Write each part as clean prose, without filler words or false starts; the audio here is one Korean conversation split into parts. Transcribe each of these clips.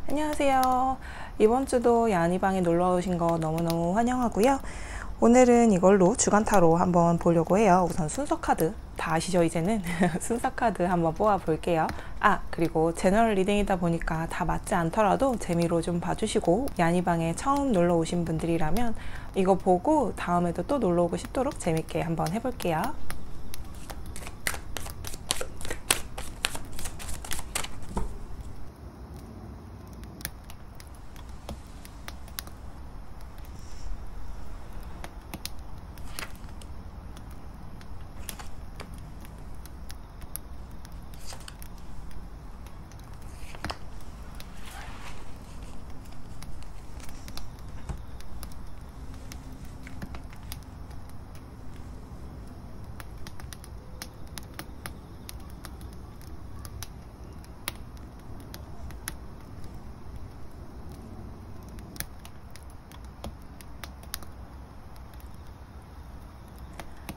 안녕하세요. 이번 주도 야니방에 놀러 오신 거 너무너무 환영하고요. 오늘은 이걸로 주간 타로 한번 보려고 해요. 우선 순서 카드 다 아시죠? 이제는 순서 카드 한번 뽑아 볼게요. 그리고 제너럴 리딩이다 보니까 다 맞지 않더라도 재미로 좀 봐주시고, 야니방에 처음 놀러 오신 분들이라면 이거 보고 다음에도 또 놀러 오고 싶도록 재밌게 한번 해볼게요.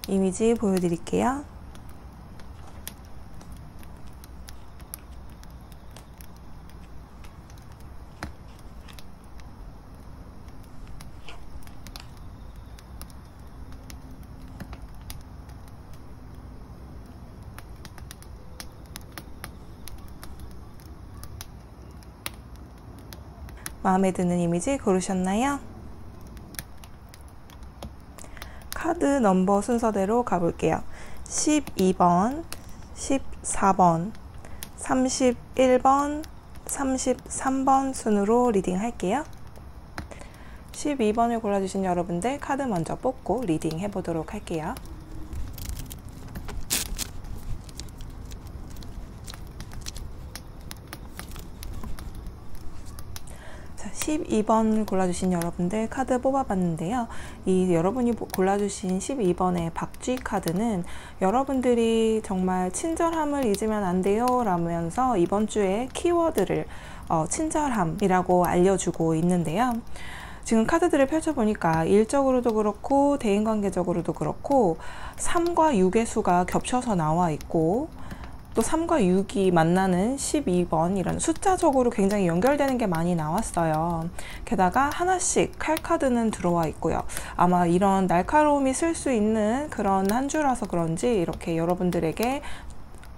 이미지 보여드릴게요. 마음에 드는 이미지 고르셨나요? 카드 넘버 순서대로 가볼게요. 12번, 14번, 31번, 33번 순으로 리딩 할게요. 12번을 골라주신 여러분들 카드 먼저 뽑고 리딩 해보도록 할게요. 12번 골라주신 여러분들 카드 뽑아봤는데요. 이 여러분이 골라주신 12번의 박쥐 카드는 여러분들이 정말 친절함을 잊으면 안 돼요 라면서 이번 주에 키워드를 친절함이라고 알려주고 있는데요. 지금 카드들을 펼쳐보니까 일적으로도 그렇고 대인관계적으로도 그렇고 3과 6의 수가 겹쳐서 나와 있고, 또 3과 6이 만나는 12번 이런 숫자적으로 굉장히 연결되는 게 많이 나왔어요. 게다가 하나씩 칼카드는 들어와 있고요. 아마 이런 날카로움이 쓸 수 있는 그런 한 주라서 그런지 이렇게 여러분들에게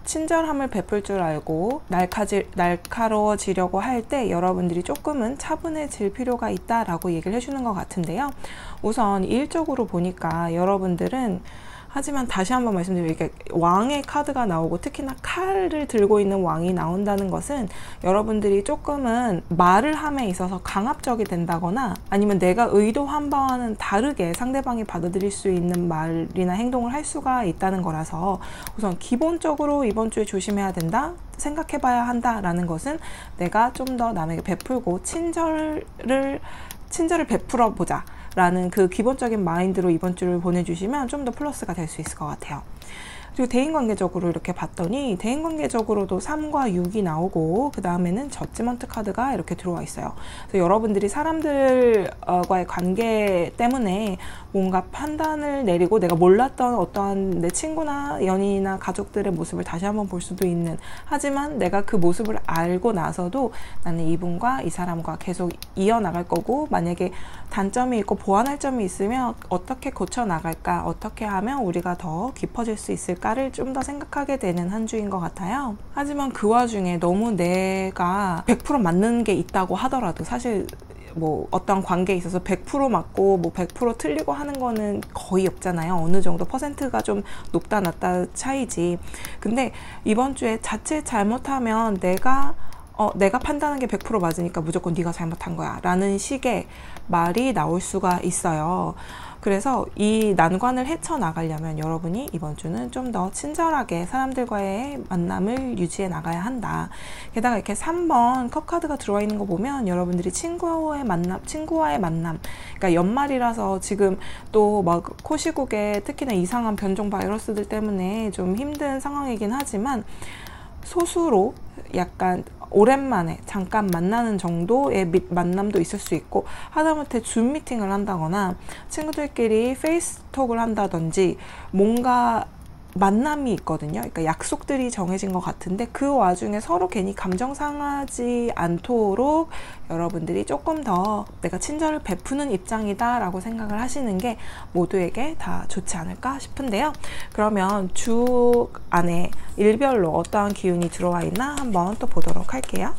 친절함을 베풀 줄 알고 날카로워지려고 할 때 여러분들이 조금은 차분해질 필요가 있다라고 얘기를 해주는 것 같은데요. 우선 일적으로 보니까 여러분들은, 하지만 다시 한번 말씀드리면 이렇게 왕의 카드가 나오고 특히나 칼을 들고 있는 왕이 나온다는 것은 여러분들이 조금은 말을 함에 있어서 강압적이 된다거나 아니면 내가 의도한 바와는 다르게 상대방이 받아들일 수 있는 말이나 행동을 할 수가 있다는 거라서, 우선 기본적으로 이번 주에 조심해야 된다, 생각해 봐야 한다 라는 것은 내가 좀 더 남에게 베풀고 친절을 베풀어 보자 라는 그 기본적인 마인드로 이번 주를 보내주시면 좀 더 플러스가 될 수 있을 것 같아요. 그리고 대인관계적으로 이렇게 봤더니 대인관계적으로도 3과 6이 나오고 그 다음에는 저지먼트 카드가 이렇게 들어와 있어요. 그래서 여러분들이 사람들과의 관계 때문에 뭔가 판단을 내리고 내가 몰랐던 어떠한 내 친구나 연인이나 가족들의 모습을 다시 한번 볼 수도 있는, 하지만 내가 그 모습을 알고 나서도 나는 이분과 이 사람과 계속 이어나갈 거고, 만약에 단점이 있고 보완할 점이 있으면 어떻게 고쳐 나갈까, 어떻게 하면 우리가 더 깊어질 수 있을까 를 좀 더 생각하게 되는 한 주인 것 같아요. 하지만 그 와중에 너무 내가 100% 맞는 게 있다고 하더라도, 사실 뭐 어떤 관계에 있어서 100% 맞고 뭐 100% 틀리고 하는 거는 거의 없잖아요. 어느 정도 퍼센트가 좀 높다 낮다 차이지. 근데 이번 주에 자칫 잘못하면 내가 판단한 게 100% 맞으니까 무조건 네가 잘못한 거야 라는 식의 말이 나올 수가 있어요. 그래서 이 난관을 헤쳐나가려면 여러분이 이번 주는 좀 더 친절하게 사람들과의 만남을 유지해 나가야 한다. 게다가 이렇게 3번 컵 카드가 들어와 있는 거 보면 여러분들이 친구와의 만남, 그러니까 연말이라서 지금 또 막 코시국에 특히나 이상한 변종 바이러스들 때문에 좀 힘든 상황이긴 하지만, 소수로 약간 오랜만에 잠깐 만나는 정도의 만남도 있을 수 있고, 하다못해 줌 미팅을 한다거나 친구들끼리 페이스톡을 한다든지 뭔가 만남이 있거든요. 그러니까 약속들이 정해진 것 같은데 그 와중에 서로 괜히 감정 상하지 않도록 여러분들이 조금 더 내가 친절을 베푸는 입장이다 라고 생각을 하시는 게 모두에게 다 좋지 않을까 싶은데요. 그러면 주 안에 일별로 어떠한 기운이 들어와 있나 한번 또 보도록 할게요.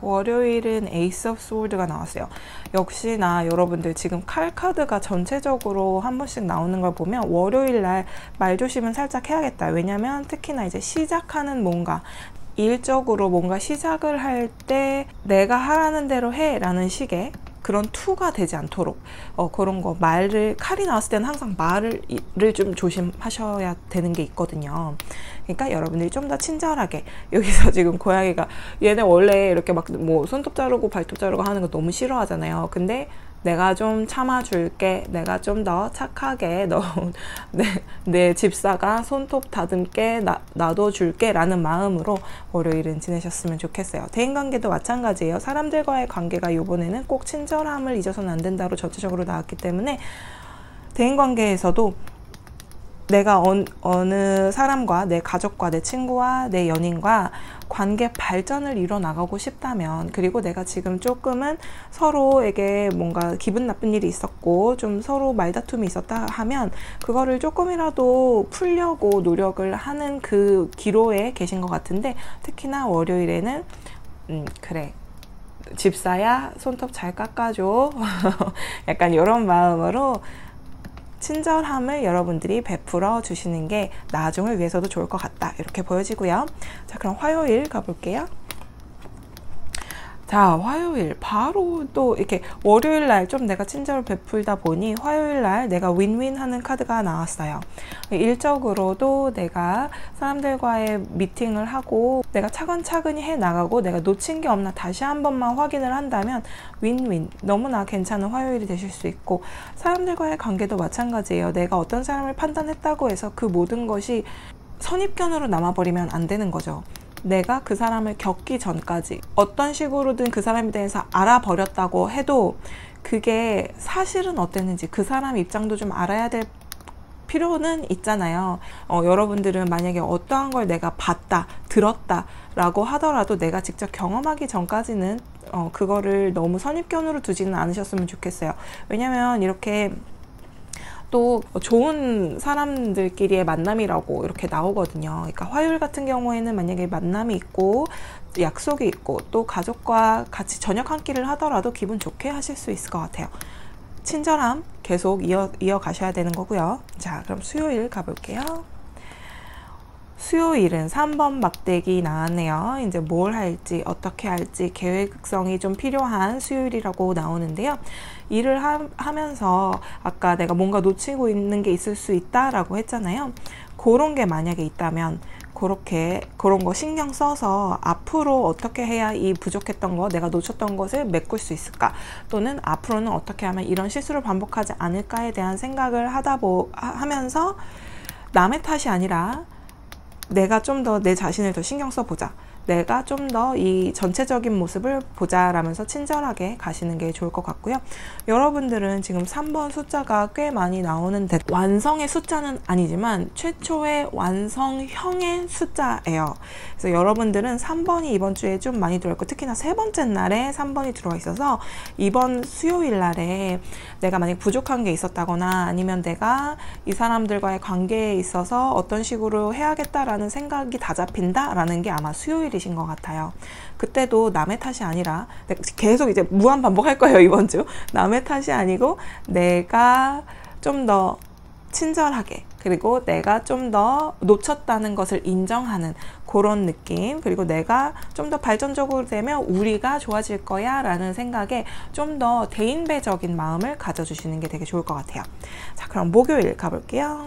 월요일은 에이스 오브 스워드가 나왔어요. 역시나 여러분들 지금 칼 카드가 전체적으로 한 번씩 나오는 걸 보면 월요일 날 말조심은 살짝 해야겠다. 왜냐면 특히나 이제 시작하는 뭔가 일적으로 뭔가 시작을 할 때 내가 하라는 대로 해 라는 식의 그런 투가 되지 않도록 그런 거 말을 칼이 나왔을 때는 항상 말을 좀 조심하셔야 되는 게 있거든요. 그러니까 여러분들이 좀 더 친절하게 여기서 지금 고양이가 얘네 원래 이렇게 막 뭐 손톱 자르고 발톱 자르고 하는 거 너무 싫어하잖아요. 근데 내가 좀 참아줄게, 내가 좀 더 착하게 내 집사가 손톱 다듬게 놔둬줄게 라는 마음으로 월요일은 지내셨으면 좋겠어요. 대인관계도 마찬가지예요. 사람들과의 관계가 이번에는 꼭 친절함을 잊어서는 안 된다로 전체적으로 나왔기 때문에 대인관계에서도 내가 어느 사람과, 내 가족과, 내 친구와, 내 연인과 관계 발전을 이뤄나가고 싶다면, 그리고 내가 지금 조금은 서로에게 뭔가 기분 나쁜 일이 있었고 좀 서로 말다툼이 있었다 하면 그거를 조금이라도 풀려고 노력을 하는 그 기로에 계신 것 같은데, 특히나 월요일에는 그래 집사야 손톱 잘 깎아줘 약간 이런 마음으로 친절함을 여러분들이 베풀어 주시는 게 나중을 위해서도 좋을 것 같다, 이렇게 보여지고요. 자, 그럼 화요일 가볼게요. 자, 화요일 바로 또 이렇게 월요일 날 좀 내가 친절을 베풀다 보니 화요일 날 내가 윈윈 하는 카드가 나왔어요. 일적으로도 내가 사람들과의 미팅을 하고 내가 차근차근히 해 나가고 내가 놓친 게 없나 다시 한 번만 확인을 한다면 윈윈, 너무나 괜찮은 화요일이 되실 수 있고, 사람들과의 관계도 마찬가지예요. 내가 어떤 사람을 판단했다고 해서 그 모든 것이 선입견으로 남아버리면 안 되는 거죠. 내가 그 사람을 겪기 전까지 어떤 식으로든 그 사람에 대해서 알아버렸다고 해도 그게 사실은 어땠는지 그 사람 입장도 좀 알아야 될 필요는 있잖아요. 여러분들은 만약에 어떠한 걸 내가 봤다, 들었다 라고 하더라도 내가 직접 경험하기 전까지는 그거를 너무 선입견으로 두지는 않으셨으면 좋겠어요. 왜냐면 이렇게 또 좋은 사람들끼리의 만남이라고 이렇게 나오거든요. 그러니까 화요일 같은 경우에는 만약에 만남이 있고 약속이 있고 또 가족과 같이 저녁 한 끼를 하더라도 기분 좋게 하실 수 있을 것 같아요. 친절함 계속 이어가셔야 되는 거고요. 자, 그럼 수요일 가볼게요. 수요일은 3번 막대기 나왔네요. 이제 뭘 할지 어떻게 할지 계획성이 좀 필요한 수요일이라고 나오는데요. 일을 하면서 아까 내가 뭔가 놓치고 있는 게 있을 수 있다라고 했잖아요. 그런 게 만약에 있다면 그런 거 신경 써서 앞으로 어떻게 해야 이 부족했던 거, 내가 놓쳤던 것을 메꿀 수 있을까, 또는 앞으로는 어떻게 하면 이런 실수를 반복하지 않을까에 대한 생각을 하면서 남의 탓이 아니라 내가 좀 더 내 자신을 더 신경 써보자, 내가 좀 더 이 전체적인 모습을 보자 라면서 친절하게 가시는 게 좋을 것 같고요. 여러분들은 지금 3번 숫자가 꽤 많이 나오는데 완성의 숫자는 아니지만 최초의 완성형의 숫자예요. 그래서 여러분들은 3번이 이번 주에 좀 많이 들어있고, 특히나 세 번째 날에 3번이 들어와 있어서 이번 수요일 날에 내가 만약 부족한 게 있었다거나 아니면 내가 이 사람들과의 관계에 있어서 어떤 식으로 해야겠다라는 생각이 다 잡힌다 라는 게 아마 수요일이신 것 같아요. 그때도 남의 탓이 아니라, 계속 이제 무한 반복할 거예요 이번 주. 남의 탓이 아니고 내가 좀 더 친절하게, 그리고 내가 좀 더 놓쳤다는 것을 인정하는 그런 느낌, 그리고 내가 좀 더 발전적으로 되면 우리가 좋아질 거야 라는 생각에 좀 더 대인배적인 마음을 가져주시는 게 되게 좋을 것 같아요. 자, 그럼 목요일 가볼게요.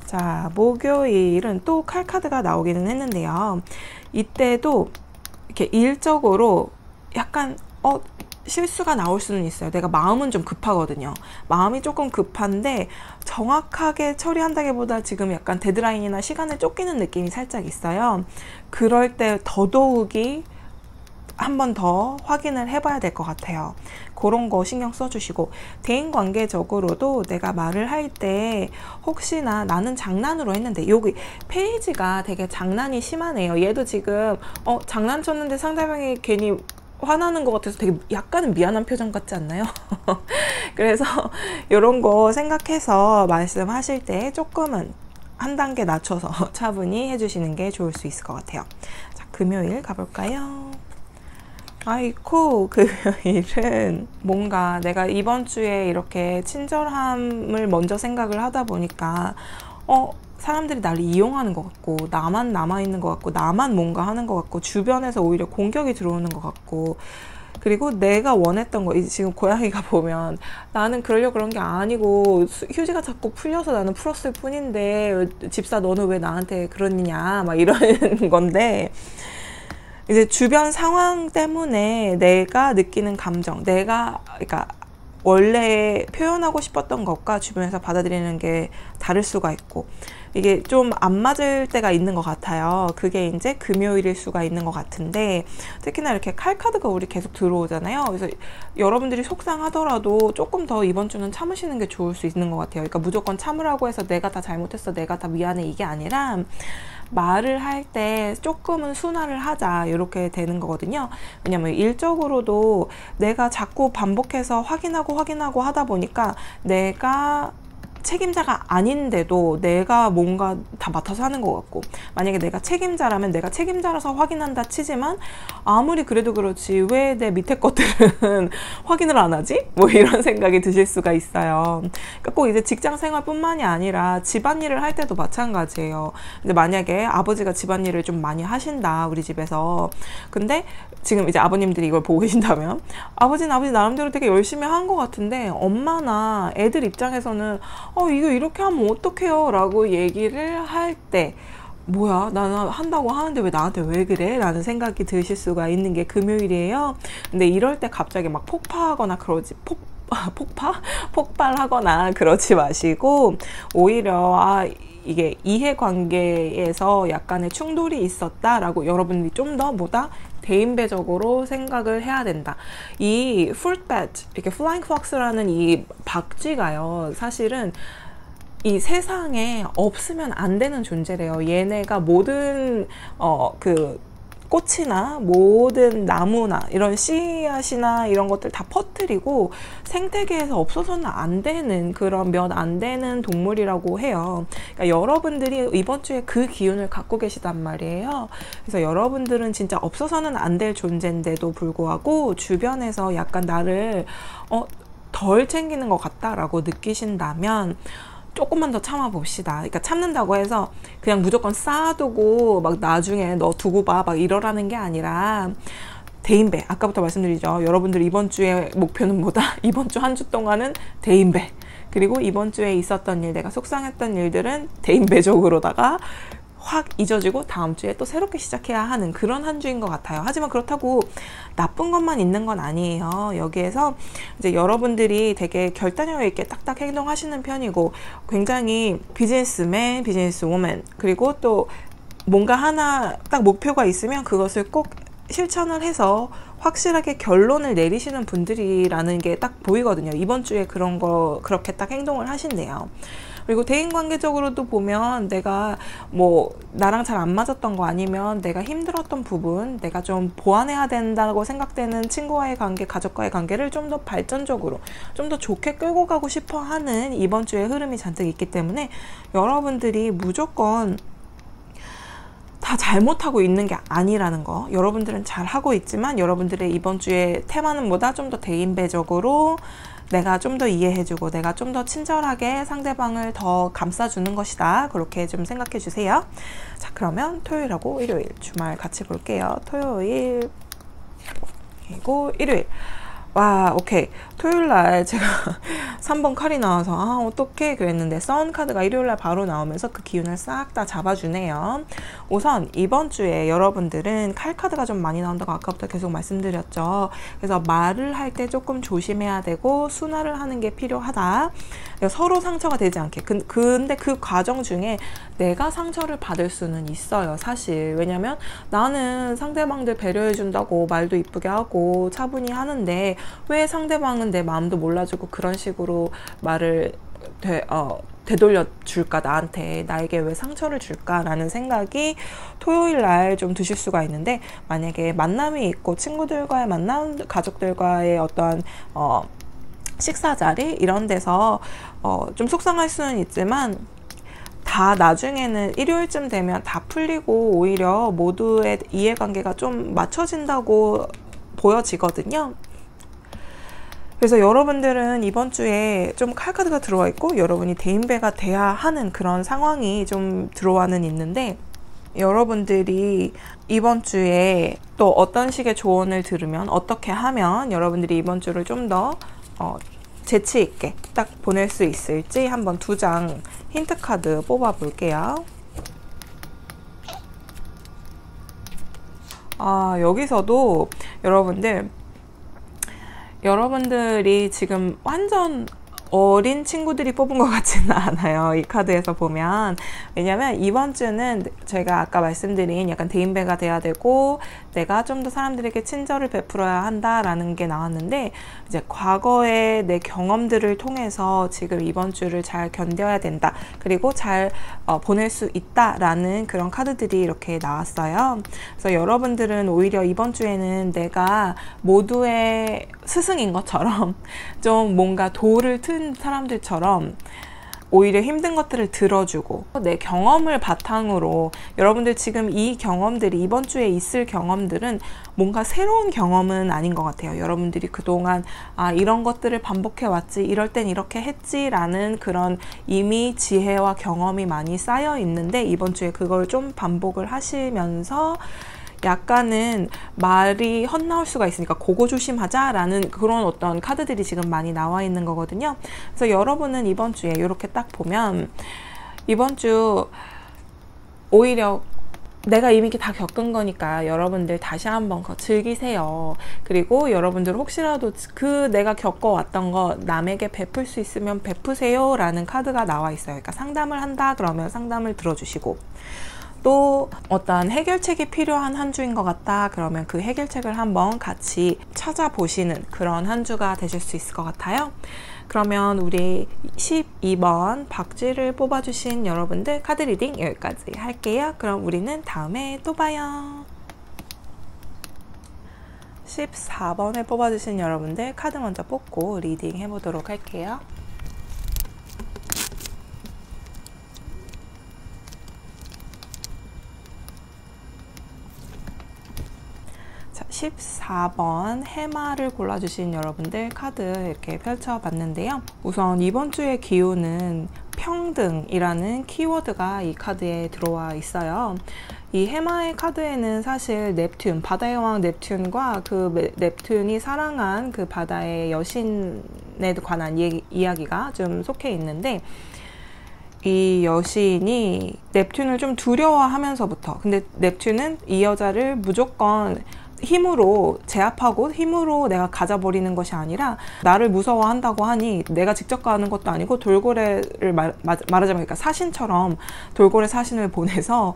자, 목요일은 또 칼카드가 나오기는 했는데요. 이때도 이렇게 일적으로 약간 실수가 나올 수는 있어요. 내가 마음은 좀 급하거든요. 마음이 조금 급한데 정확하게 처리한다기보다 지금 약간 데드라인이나 시간에 쫓기는 느낌이 살짝 있어요. 그럴 때 더더욱이 한 번 더 확인을 해봐야 될 것 같아요. 그런 거 신경 써주시고, 대인관계적으로도 내가 말을 할 때 혹시나 나는 장난으로 했는데, 여기 페이지가 되게 장난이 심하네요. 얘도 지금 장난쳤는데 상대방이 괜히 화나는 것 같아서 되게 약간은 미안한 표정 같지 않나요? 그래서 이런 거 생각해서 말씀하실 때 조금은 한 단계 낮춰서 차분히 해주시는 게 좋을 수 있을 것 같아요. 자, 금요일 가볼까요? 아이고, 금요일은 뭔가 내가 이번 주에 이렇게 친절함을 먼저 생각을 하다 보니까 사람들이 나를 이용하는 것 같고, 나만 남아있는 것 같고, 나만 뭔가 하는 것 같고, 주변에서 오히려 공격이 들어오는 것 같고, 그리고 내가 원했던 거, 지금 고양이가 보면 나는 그러려고 그런 게 아니고 휴지가 자꾸 풀려서 나는 풀었을 뿐인데 집사 너는 왜 나한테 그러느냐 막 이러는 건데, 이제 주변 상황 때문에 내가 느끼는 감정, 그러니까 원래 표현하고 싶었던 것과 주변에서 받아들이는 게 다를 수가 있고, 이게 좀 안 맞을 때가 있는 것 같아요. 그게 이제 금요일일 수가 있는 것 같은데, 특히나 이렇게 칼카드가 우리 계속 들어오잖아요. 그래서 여러분들이 속상하더라도 조금 더 이번 주는 참으시는 게 좋을 수 있는 것 같아요. 그러니까 무조건 참으라고 해서 내가 다 잘못했어, 내가 다 미안해, 이게 아니라 말을 할 때 조금은 순화를 하자, 이렇게 되는 거거든요. 왜냐면 일적으로도 내가 자꾸 반복해서 확인하고 하다 보니까 내가 책임자가 아닌데도 내가 뭔가 다 맡아서 하는 것 같고, 만약에 내가 책임자라면 내가 책임자라서 확인한다 치지만 아무리 그래도 그렇지 왜 내 밑에 것들은 확인을 안 하지? 뭐 이런 생각이 드실 수가 있어요. 그러니까 꼭 이제 직장 생활뿐만이 아니라 집안일을 할 때도 마찬가지예요. 근데 만약에 아버지가 집안일을 좀 많이 하신다, 우리 집에서. 근데 지금 이제 아버님들이 이걸 보고 계신다면 아버지는 아버지 나름대로 되게 열심히 한 것 같은데 엄마나 애들 입장에서는 이거 이렇게 하면 어떡해요? 라고 얘기를 할 때, 뭐야, 나는 한다고 하는데 왜 나한테 왜 그래? 라는 생각이 드실 수가 있는 게 금요일이에요. 근데 이럴 때 갑자기 막 폭파하거나 그러지, 폭발하거나 그러지 마시고, 오히려 이게 이해관계에서 약간의 충돌이 있었다라고 여러분들이 좀 더 뭐다 대인배적으로 생각을 해야 된다. 이 fruit bat, 이렇게 flying fox라는 이 박쥐가요, 사실은 이 세상에 없으면 안 되는 존재래요. 얘네가 모든 꽃이나 모든 나무나 이런 씨앗이나 이런 것들 다 퍼뜨리고 생태계에서 없어서는 안 되는, 그런 몇 안 되는 동물이라고 해요. 그러니까 여러분들이 이번 주에 그 기운을 갖고 계시단 말이에요. 그래서 여러분들은 진짜 없어서는 안 될 존재인데도 불구하고 주변에서 약간 나를 덜 챙기는 것 같다라고 느끼신다면 조금만 더 참아봅시다. 그러니까 참는다고 해서 그냥 무조건 쌓아두고 막 나중에 너 두고 봐 막 이러라는 게 아니라, 대인배, 아까부터 말씀드리죠. 여러분들 이번 주의 목표는 뭐다? 이번 주 한 주 동안은 대인배, 그리고 이번 주에 있었던 일, 내가 속상했던 일들은 대인배적으로다가 확 잊어지고 다음 주에 또 새롭게 시작해야 하는 그런 한 주인 것 같아요. 하지만 그렇다고 나쁜 것만 있는 건 아니에요. 여기에서 이제 여러분들이 되게 결단력 있게 딱딱 행동하시는 편이고, 굉장히 비즈니스맨, 비즈니스우먼, 그리고 또 뭔가 하나 딱 목표가 있으면 그것을 꼭 실천을 해서 확실하게 결론을 내리시는 분들이라는 게 딱 보이거든요. 이번 주에 그렇게 딱 행동을 하신대요. 그리고 대인관계적으로도 보면 내가 뭐 나랑 잘 안 맞았던 거, 아니면 내가 힘들었던 부분, 내가 좀 보완해야 된다고 생각되는 친구와의 관계, 가족과의 관계를 좀 더 발전적으로, 좀 더 좋게 끌고 가고 싶어 하는 이번 주의 흐름이 잔뜩 있기 때문에 여러분들이 무조건 다 잘못하고 있는 게 아니라는 거, 여러분들은 잘하고 있지만 여러분들의 이번 주의 테마는 뭐다? 좀 더 대인배적으로 내가 좀 더 이해해주고 내가 좀 더 친절하게 상대방을 더 감싸주는 것이다. 그렇게 좀 생각해 주세요. 자, 그러면 토요일하고 일요일 주말 같이 볼게요. 토요일 그리고 일요일. 와, 오케이. 토요일날 제가 3번 칼이 나와서 아 어떡해 그랬는데 선 카드가 일요일날 바로 나오면서 그 기운을 싹 다 잡아주네요. 우선 이번 주에 여러분들은 칼 카드가 좀 많이 나온다고 아까부터 계속 말씀드렸죠. 그래서 말을 할 때 조금 조심해야 되고 순화를 하는 게 필요하다. 서로 상처가 되지 않게. 근데 그 과정 중에 내가 상처를 받을 수는 있어요, 사실. 왜냐면 나는 상대방들 배려해 준다고 말도 이쁘게 하고 차분히 하는데 왜 상대방은 내 마음도 몰라주고 그런 식으로 말을 되돌려 줄까, 나에게 왜 상처를 줄까라는 생각이 토요일 날 좀 드실 수가 있는데, 만약에 만남이 있고 친구들과의 만남, 가족들과의 어떤 식사 자리 이런 데서 좀 속상할 수는 있지만 다 나중에는 일요일쯤 되면 다 풀리고 오히려 모두의 이해관계가 좀 맞춰진다고 보여지거든요. 그래서 여러분들은 이번 주에 좀 칼카드가 들어와 있고 여러분이 대인배가 돼야 하는 그런 상황이 좀 들어와는 있는데, 여러분들이 이번 주에 또 어떤 식의 조언을 들으면 어떻게 하면 여러분들이 이번 주를 좀 더 재치 있게 딱 보낼 수 있을지 한번 2장 힌트 카드 뽑아 볼게요. 여기서도 여러분들이 지금 완전 어린 친구들이 뽑은 것 같지는 않아요, 이 카드에서 보면. 왜냐면 이번 주는 제가 아까 말씀드린 약간 대인배가 돼야 되고 내가 좀 더 사람들에게 친절을 베풀어야 한다라는 게 나왔는데, 이제 과거의 내 경험들을 통해서 지금 이번 주를 잘 견뎌야 된다, 그리고 잘 보낼 수 있다라는 그런 카드들이 이렇게 나왔어요. 그래서 여러분들은 오히려 이번 주에는 내가 모두의 스승인 것처럼 좀 뭔가 도를 튼 사람들처럼 오히려 힘든 것들을 들어주고 내 경험을 바탕으로, 여러분들 지금 이 경험들이 이번 주에 있을 경험들은 뭔가 새로운 경험은 아닌 것 같아요. 여러분들이 그동안 이런 것들을 반복해 왔지, 이럴 땐 이렇게 했지 라는 그런 이미 지혜와 경험이 많이 쌓여 있는데, 이번 주에 그걸 좀 반복을 하시면서 약간은 말이 헛나올 수가 있으니까 그거 조심하자 라는 그런 어떤 카드들이 지금 많이 나와 있는 거거든요. 그래서 여러분은 이번 주에 이렇게 딱 보면 이번 주 오히려 내가 이미 다 겪은 거니까 여러분들 다시 한번 즐기세요. 그리고 여러분들 혹시라도 내가 겪어왔던 거 남에게 베풀 수 있으면 베푸세요 라는 카드가 나와 있어요. 그러니까 상담을 한다 그러면 상담을 들어주시고, 또 어떤 해결책이 필요한 한 주인 것 같다 그러면 그 해결책을 한번 같이 찾아보시는 그런 한 주가 되실 수 있을 것 같아요. 그러면 우리 12번 박쥐를 뽑아주신 여러분들 카드 리딩 여기까지 할게요. 그럼 우리는 다음에 또 봐요. 14번을 뽑아주신 여러분들 카드 먼저 뽑고 리딩 해보도록 할게요. 자, 14번 해마를 골라주신 여러분들 카드 이렇게 펼쳐봤는데요. 우선 이번 주의 기운은 평등이라는 키워드가 이 카드에 들어와 있어요. 이 해마의 카드에는 사실 넵튠, 바다의 왕 넵튠과 그 넵튠이 사랑한 그 바다의 여신에 관한 이야기가 좀 속해 있는데, 이 여신이 넵튠을 좀 두려워하면서부터, 근데 넵튠은 이 여자를 무조건 힘으로 제압하고 힘으로 내가 가져버리는 것이 아니라 나를 무서워한다고 하니 내가 직접 가는 것도 아니고 돌고래를 말하자면 그러니까 사신처럼 돌고래 사신을 보내서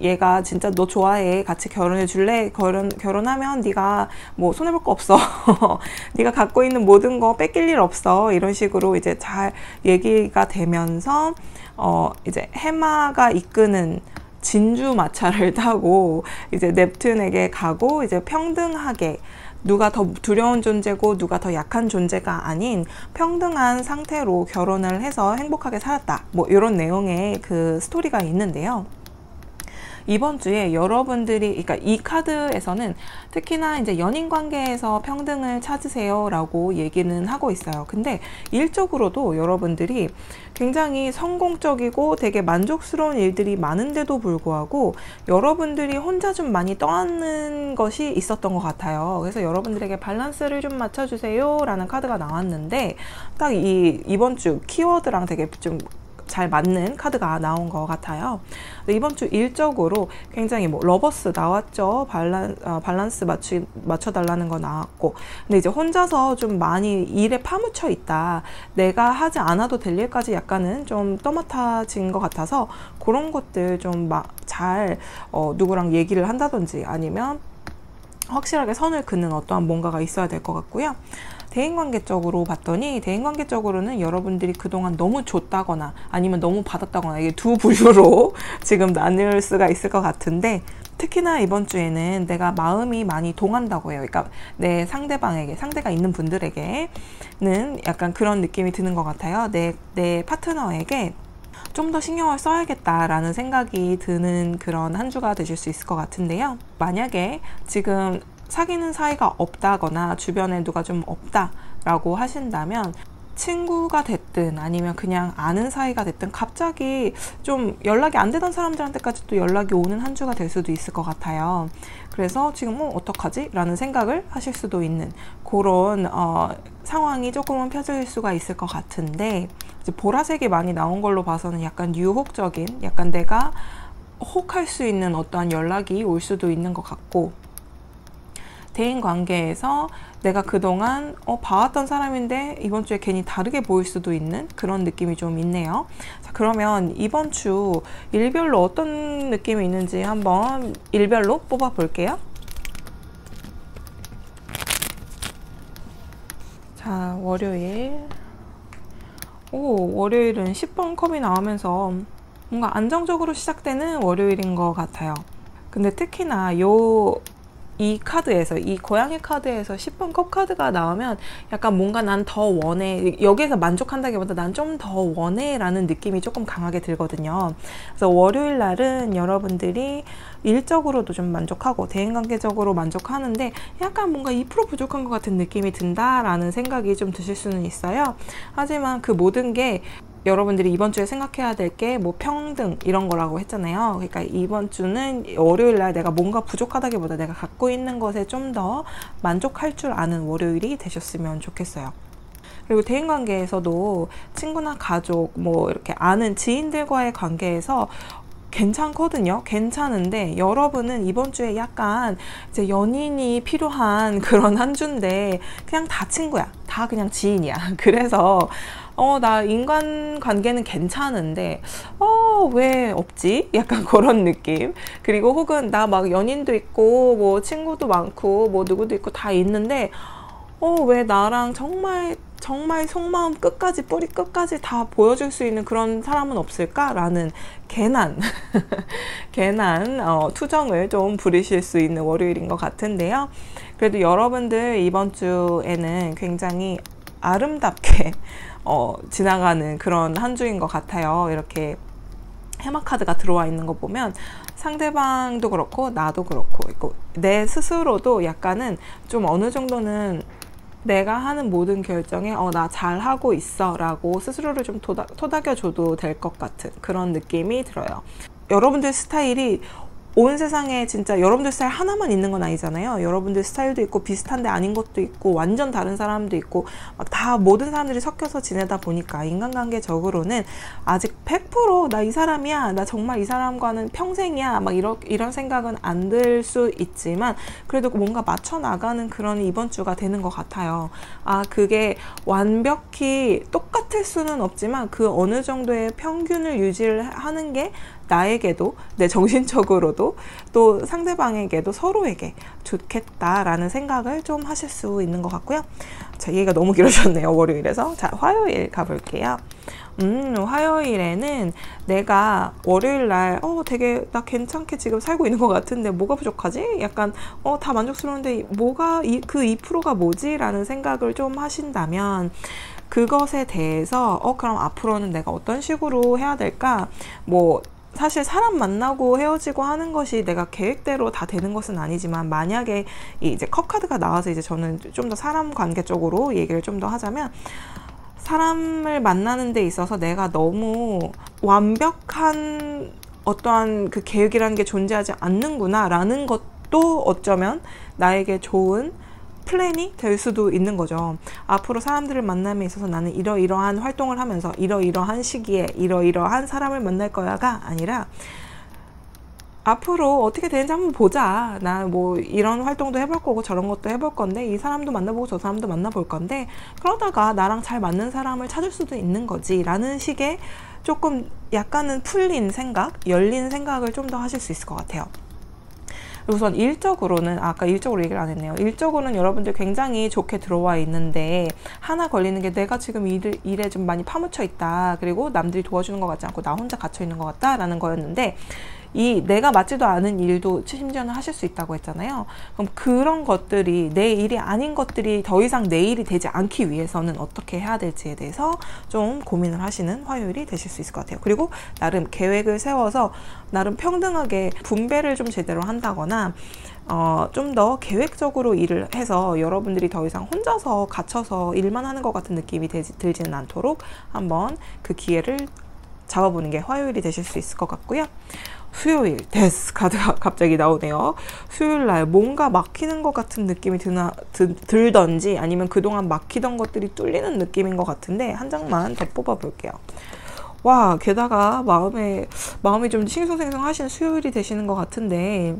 얘가 진짜 너 좋아해, 같이 결혼해 줄래? 결혼하면 네가 뭐 손해볼 거 없어. 네가 갖고 있는 모든 거 뺏길 일 없어. 이런 식으로 이제 잘 얘기가 되면서 이제 해마가 이끄는 진주 마차를 타고 이제 넵튠에게 가고, 이제 평등하게 누가 더 두려운 존재고 누가 더 약한 존재가 아닌 평등한 상태로 결혼을 해서 행복하게 살았다, 뭐 이런 내용의 그 스토리가 있는데요. 이번 주에 여러분들이, 그러니까 이 카드에서는 특히나 이제 연인 관계에서 평등을 찾으세요 라고 얘기는 하고 있어요. 근데 일적으로도 여러분들이 굉장히 성공적이고 되게 만족스러운 일들이 많은데도 불구하고 여러분들이 혼자 좀 많이 떠안는 것이 있었던 것 같아요. 그래서 여러분들에게 밸런스를 좀 맞춰주세요 라는 카드가 나왔는데, 딱 이번 주 키워드랑 되게 좀 잘 맞는 카드가 나온 것 같아요. 이번 주 일적으로 굉장히 뭐 러버스 나왔죠. 밸런스 맞춰달라는 거 나왔고, 근데 이제 혼자서 좀 많이 일에 파묻혀 있다, 내가 하지 않아도 될 일까지 약간은 좀 떠맡아진 것 같아서 그런 것들 좀 잘 누구랑 얘기를 한다든지 아니면 확실하게 선을 긋는 어떠한 뭔가가 있어야 될 것 같고요. 대인관계적으로 봤더니, 대인관계적으로는 여러분들이 그동안 너무 줬다거나 아니면 너무 받았다거나, 이게 두 부류로 지금 나눌 수가 있을 것 같은데, 특히나 이번 주에는 내가 마음이 많이 동한다고 해요. 그러니까 내 상대방에게, 상대가 있는 분들에게는 약간 그런 느낌이 드는 것 같아요. 내 파트너에게 좀 더 신경을 써야겠다라는 생각이 드는 그런 한 주가 되실 수 있을 것 같은데요. 만약에 지금 사귀는 사이가 없다거나 주변에 누가 좀 없다라고 하신다면, 친구가 됐든 아니면 그냥 아는 사이가 됐든 갑자기 좀 연락이 안 되던 사람들한테까지 또 연락이 오는 한 주가 될 수도 있을 것 같아요. 그래서 지금 어떡하지? 라는 생각을 하실 수도 있는 그런 상황이 조금은 펴질 수가 있을 것 같은데, 이제 보라색이 많이 나온 걸로 봐서는 약간 유혹적인, 약간 내가 혹할 수 있는 어떠한 연락이 올 수도 있는 것 같고, 대인관계에서 내가 그동안 봐왔던 사람인데 이번 주에 괜히 다르게 보일 수도 있는 그런 느낌이 좀 있네요. 자, 그러면 이번 주 일별로 어떤 느낌이 있는지 한번 일별로 뽑아 볼게요. 자, 월요일. 월요일은 10번 컵이 나오면서 뭔가 안정적으로 시작되는 월요일인 것 같아요. 근데 특히나 이 카드에서, 이 고양이 카드에서 10번 컵 카드가 나오면 약간 뭔가 난 더 원해, 여기에서 만족한다기보다 난 좀 더 원해 라는 느낌이 조금 강하게 들거든요. 그래서 월요일 날은 여러분들이 일적으로도 좀 만족하고 대인관계적으로 만족하는데 약간 뭔가 2% 부족한 것 같은 느낌이 든다라는 생각이 좀 드실 수는 있어요. 하지만 그 모든 게 여러분들이 이번 주에 생각해야 될 게 뭐 평등 이런 거라고 했잖아요. 그러니까 이번 주는 월요일 날 내가 뭔가 부족하다기보다 내가 갖고 있는 것에 좀 더 만족할 줄 아는 월요일이 되셨으면 좋겠어요. 그리고 대인관계에서도 친구나 가족, 뭐 이렇게 아는 지인들과의 관계에서 괜찮거든요. 괜찮은데 여러분은 이번 주에 약간 이제 연인이 필요한 그런 한 주인데 그냥 다 친구야, 다 그냥 지인이야. 그래서 나 인간관계는 괜찮은데 왜 없지? 약간 그런 느낌. 그리고 혹은 나 막 연인도 있고 뭐 친구도 많고 뭐 누구도 있고 다 있는데 왜 나랑 정말 속마음 끝까지, 뿌리 끝까지 다 보여줄 수 있는 그런 사람은 없을까라는 괜한 투정을 좀 부리실 수 있는 월요일인 것 같은데요. 그래도 여러분들 이번 주에는 굉장히 아름답게 지나가는 그런 한 주인 것 같아요. 이렇게 해마 카드가 들어와 있는 거 보면 상대방도 그렇고 나도 그렇고 내 스스로도 약간은 좀 어느 정도는 내가 하는 모든 결정에 나 잘하고 있어 라고 스스로를 좀 토닥여줘도 될 것 같은 그런 느낌이 들어요. 여러분들 스타일이 온 세상에 진짜 여러분들 스타일 하나만 있는 건 아니잖아요. 여러분들 스타일도 있고 비슷한데 아닌 것도 있고 완전 다른 사람도 있고 막 다 모든 사람들이 섞여서 지내다 보니까 인간관계적으로는 아직 100% 나 이 사람이야, 나 정말 이 사람과는 평생이야 막 이런 생각은 안 들 수 있지만 그래도 뭔가 맞춰 나가는 그런 이번 주가 되는 것 같아요. 그게 완벽히 똑같을 수는 없지만 그 어느 정도의 평균을 유지를 하는 게 나에게도, 내 정신적으로도 또 상대방에게도 서로에게 좋겠다라는 생각을 좀 하실 수 있는 것 같고요. 자, 얘기가 너무 길어졌네요, 월요일에서. 자, 화요일 가볼게요. 화요일에는 내가 월요일날 되게 나 괜찮게 지금 살고 있는 것 같은데 뭐가 부족하지? 약간 다 만족스러운데 뭐가 그 2%가 뭐지? 라는 생각을 좀 하신다면 그것에 대해서 그럼 앞으로는 내가 어떤 식으로 해야 될까? 뭐 사실 사람 만나고 헤어지고 하는 것이 내가 계획대로 다 되는 것은 아니지만, 만약에 이제 컵 카드가 나와서 이제 저는 좀 더 사람 관계 쪽으로 얘기를 좀 더 하자면, 사람을 만나는 데 있어서 내가 너무 완벽한 어떠한 그 계획이라는 게 존재하지 않는구나 라는 것도 어쩌면 나에게 좋은 플랜이 될 수도 있는 거죠. 앞으로 사람들을 만남에 있어서 나는 이러이러한 활동을 하면서 이러이러한 시기에 이러이러한 사람을 만날 거야가 아니라, 앞으로 어떻게 되는지 한번 보자. 나 뭐 이런 활동도 해볼 거고 저런 것도 해볼 건데, 이 사람도 만나보고 저 사람도 만나볼 건데, 그러다가 나랑 잘 맞는 사람을 찾을 수도 있는 거지 라는 식의 조금 약간은 풀린 생각, 열린 생각을 좀 더 하실 수 있을 것 같아요. 우선 일적으로는, 아까 일적으로 얘기를 안 했네요. 일적으로는 여러분들 굉장히 좋게 들어와 있는데, 하나 걸리는 게 내가 지금 일에 좀 많이 파묻혀 있다. 그리고 남들이 도와주는 것 같지 않고 나 혼자 갇혀 있는 것 같다 라는 거였는데, 이 내가 맞지도 않은 일도 심지어는 하실 수 있다고 했잖아요. 그럼 그런 것들이, 내 일이 아닌 것들이 더 이상 내 일이 되지 않기 위해서는 어떻게 해야 될지에 대해서 좀 고민을 하시는 화요일이 되실 수 있을 것 같아요. 그리고 나름 계획을 세워서 나름 평등하게 분배를 좀 제대로 한다거나, 좀 더 계획적으로 일을 해서 여러분들이 더 이상 혼자서 갇혀서 일만 하는 것 같은 느낌이 들지는 않도록 한번 그 기회를 잡아보는 게 화요일이 되실 수 있을 것 같고요. 수요일, 데스 카드가 갑자기 나오네요. 수요일날 뭔가 막히는 것 같은 느낌이 들던지, 아니면 그동안 막히던 것들이 뚫리는 느낌인 것 같은데, 한 장만 더 뽑아볼게요. 와, 게다가 마음이 좀 싱숭생숭하신 수요일이 되시는 것 같은데,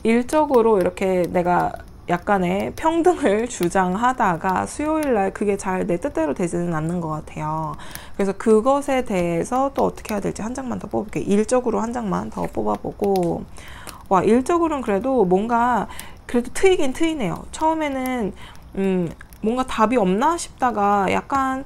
일적으로 이렇게 내가 약간의 평등을 주장하다가 수요일날 그게 잘 내 뜻대로 되지는 않는 것 같아요. 그래서 그것에 대해서 또 어떻게 해야 될지 한 장만 더 뽑을게요. 일적으로 한 장만 더 뽑아보고, 와, 일적으로는 그래도 뭔가 그래도 트이긴 트이네요. 처음에는 뭔가 답이 없나 싶다가 약간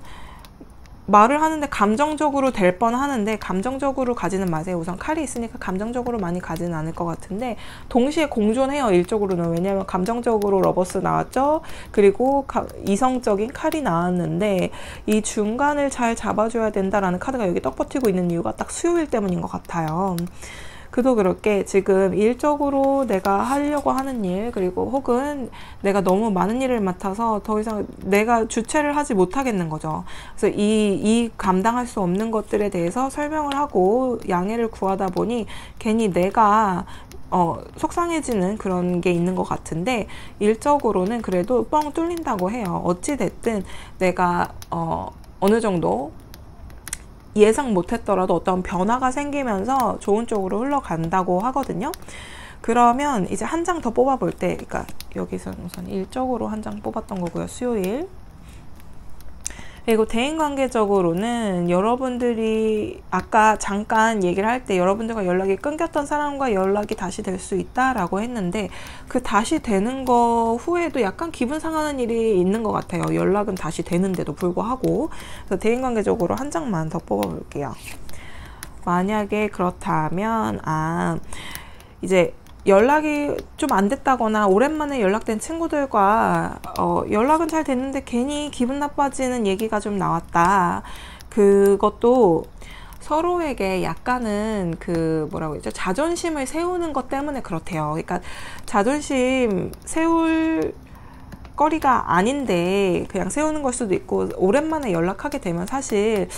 말을 하는데 감정적으로 될 뻔하는데, 감정적으로 가지는 마세요. 우선 칼이 있으니까 감정적으로 많이 가지는 않을 것 같은데, 동시에 공존해요. 일적으로는. 왜냐하면 감정적으로 러버스 나왔죠. 그리고 이성적인 칼이 나왔는데, 이 중간을 잘 잡아줘야 된다라는 카드가 여기 떡 버티고 있는 이유가 딱 수요일 때문인 것 같아요. 그도 그렇게 지금 일적으로 내가 하려고 하는 일, 그리고 혹은 내가 너무 많은 일을 맡아서 더 이상 내가 주체를 하지 못하겠는 거죠. 그래서 이 감당할 수 없는 것들에 대해서 설명을 하고 양해를 구하다 보니 괜히 내가 속상해지는 그런 게 있는 것 같은데, 일적으로는 그래도 뻥 뚫린다고 해요. 어찌됐든 내가 어느 정도 예상 못했더라도 어떤 변화가 생기면서 좋은 쪽으로 흘러간다고 하거든요. 그러면 이제 한 장 더 뽑아볼 때, 그러니까 여기서는 우선 일적으로 한 장 뽑았던 거고요. 수요일. 그리고 대인관계적으로는 여러분들이 아까 잠깐 얘기를 할 때 여러분들과 연락이 끊겼던 사람과 연락이 다시 될 수 있다라고 했는데, 그 다시 되는 거 후에도 약간 기분 상하는 일이 있는 것 같아요. 연락은 다시 되는데도 불구하고. 그래서 대인관계적으로 한 장만 더 뽑아볼게요. 만약에 그렇다면, 이제 연락이 좀 안 됐다거나 오랜만에 연락된 친구들과 연락은 잘 됐는데 괜히 기분 나빠지는 얘기가 좀 나왔다. 그것도 서로에게 약간은 그 뭐라고 했죠? 자존심을 세우는 것 때문에 그렇대요. 그러니까 자존심 세울 거리가 아닌데 그냥 세우는 걸 수도 있고, 오랜만에 연락하게 되면 사실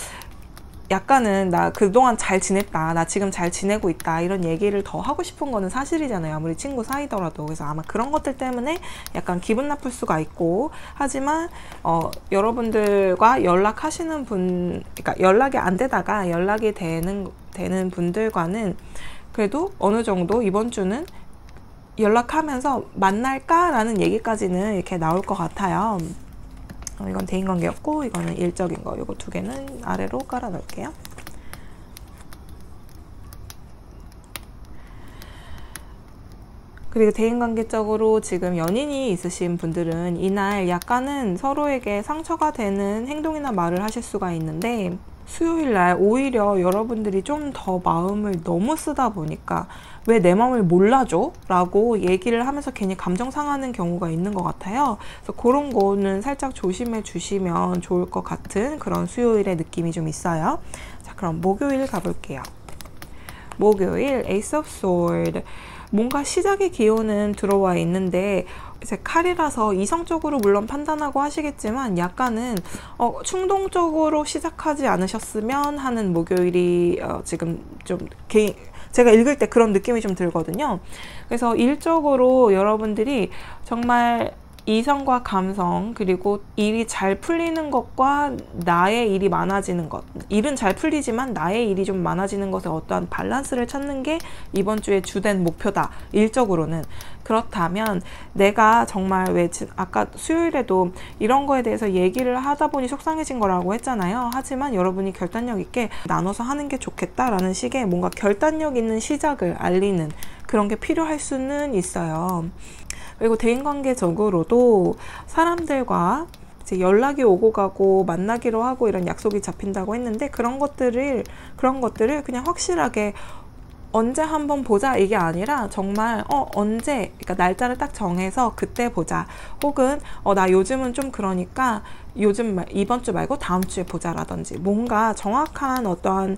약간은 나 그동안 잘 지냈다, 나 지금 잘 지내고 있다, 이런 얘기를 더 하고 싶은 거는 사실이잖아요. 아무리 친구 사이더라도. 그래서 아마 그런 것들 때문에 약간 기분 나쁠 수가 있고, 하지만 여러분들과 연락하시는 분, 그러니까 연락이 안 되다가 연락이 되는 분들과는 그래도 어느 정도 이번 주는 연락하면서 만날까라는 얘기까지는 이렇게 나올 것 같아요. 이건 대인관계였고, 이거는 일적인 거. 이거 두 개는 아래로 깔아 놓을게요. 그리고 대인관계적으로 지금 연인이 있으신 분들은 이날 약간은 서로에게 상처가 되는 행동이나 말을 하실 수가 있는데, 수요일날 오히려 여러분들이 좀 더 마음을 너무 쓰다 보니까 왜 내 마음을 몰라줘? 라고 얘기를 하면서 괜히 감정 상하는 경우가 있는 것 같아요. 그래서 그런 거는 살짝 조심해 주시면 좋을 것 같은 그런 수요일의 느낌이 좀 있어요. 자, 그럼 목요일 가볼게요. 목요일 Ace of Swords. 뭔가 시작의 기운은 들어와 있는데 이제 칼이라서 이성적으로 물론 판단하고 하시겠지만 약간은 충동적으로 시작하지 않으셨으면 하는 목요일이 지금 좀 제가 읽을 때 그런 느낌이 좀 들거든요. 그래서 일적으로 여러분들이 정말 이성과 감성, 그리고 일이 잘 풀리는 것과 나의 일이 많아지는 것, 일은 잘 풀리지만 나의 일이 좀 많아지는 것에 어떠한 밸런스를 찾는 게 이번 주의 주된 목표다, 일적으로는. 그렇다면 내가 정말 왜 아까 수요일에도 이런 거에 대해서 얘기를 하다 보니 속상해진 거라고 했잖아요. 하지만 여러분이 결단력 있게 나눠서 하는 게 좋겠다라는 식의 뭔가 결단력 있는 시작을 알리는 그런 게 필요할 수는 있어요. 그리고 대인관계적으로도 사람들과 이제 연락이 오고 가고 만나기로 하고 이런 약속이 잡힌다고 했는데 그런 것들을 그냥 확실하게 언제 한번 보자 이게 아니라 정말 언제, 그러니까 날짜를 딱 정해서 그때 보자, 혹은 나 요즘은 좀 그러니까 이번 주 말고 다음 주에 보자라든지 뭔가 정확한 어떠한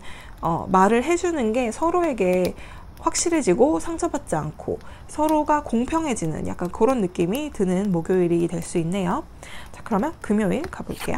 말을 해주는 게 서로에게 확실해지고 상처받지 않고 서로가 공평해지는 약간 그런 느낌이 드는 목요일이 될 수 있네요. 자, 그러면 금요일 가볼게요.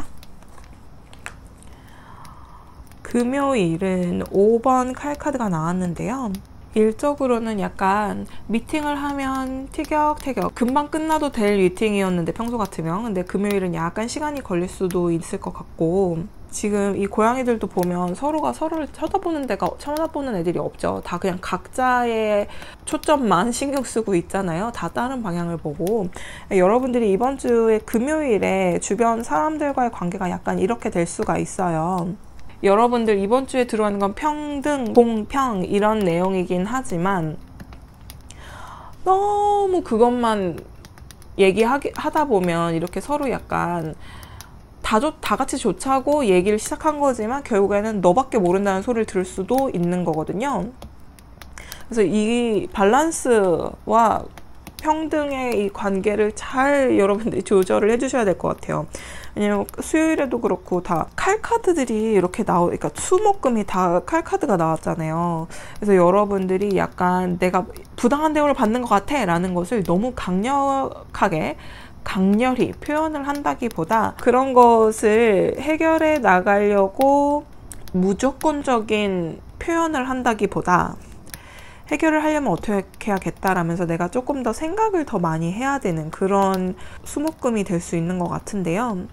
금요일은 5번 칼카드가 나왔는데요. 일적으로는 약간 미팅을 하면 티격태격 금방 끝나도 될 미팅이었는데 평소 같으면, 근데 금요일은 약간 시간이 걸릴 수도 있을 것 같고, 지금 이 고양이들도 보면 서로가 서로를 쳐다보는 애들이 없죠. 다 그냥 각자의 초점만 신경 쓰고 있잖아요. 다 다른 방향을 보고. 여러분들이 이번 주에 금요일에 주변 사람들과의 관계가 약간 이렇게 될 수가 있어요. 여러분들 이번 주에 들어오는 건 평등, 공평 이런 내용이긴 하지만 너무 그것만 얘기하다 보면 이렇게 서로 약간 다 같이 좋자고 얘기를 시작한 거지만 결국에는 너밖에 모른다는 소리를 들을 수도 있는 거거든요. 그래서 이 밸런스와 평등의 이 관계를 잘 여러분들이 조절을 해주셔야 될 것 같아요. 왜냐면 수요일에도 그렇고 다 칼카드들이 이렇게 그러니까 수목금이 다 칼카드가 나왔잖아요. 그래서 여러분들이 약간 내가 부당한 대우를 받는 것 같아 라는 것을 너무 강렬히 표현을 한다기보다 그런 것을 해결해 나가려고 무조건적인 표현을 한다기보다 해결을 하려면 어떻게 해야겠다라면서 내가 조금 더 생각을 더 많이 해야 되는 그런 수목금이 될 수 있는 것 같은데요.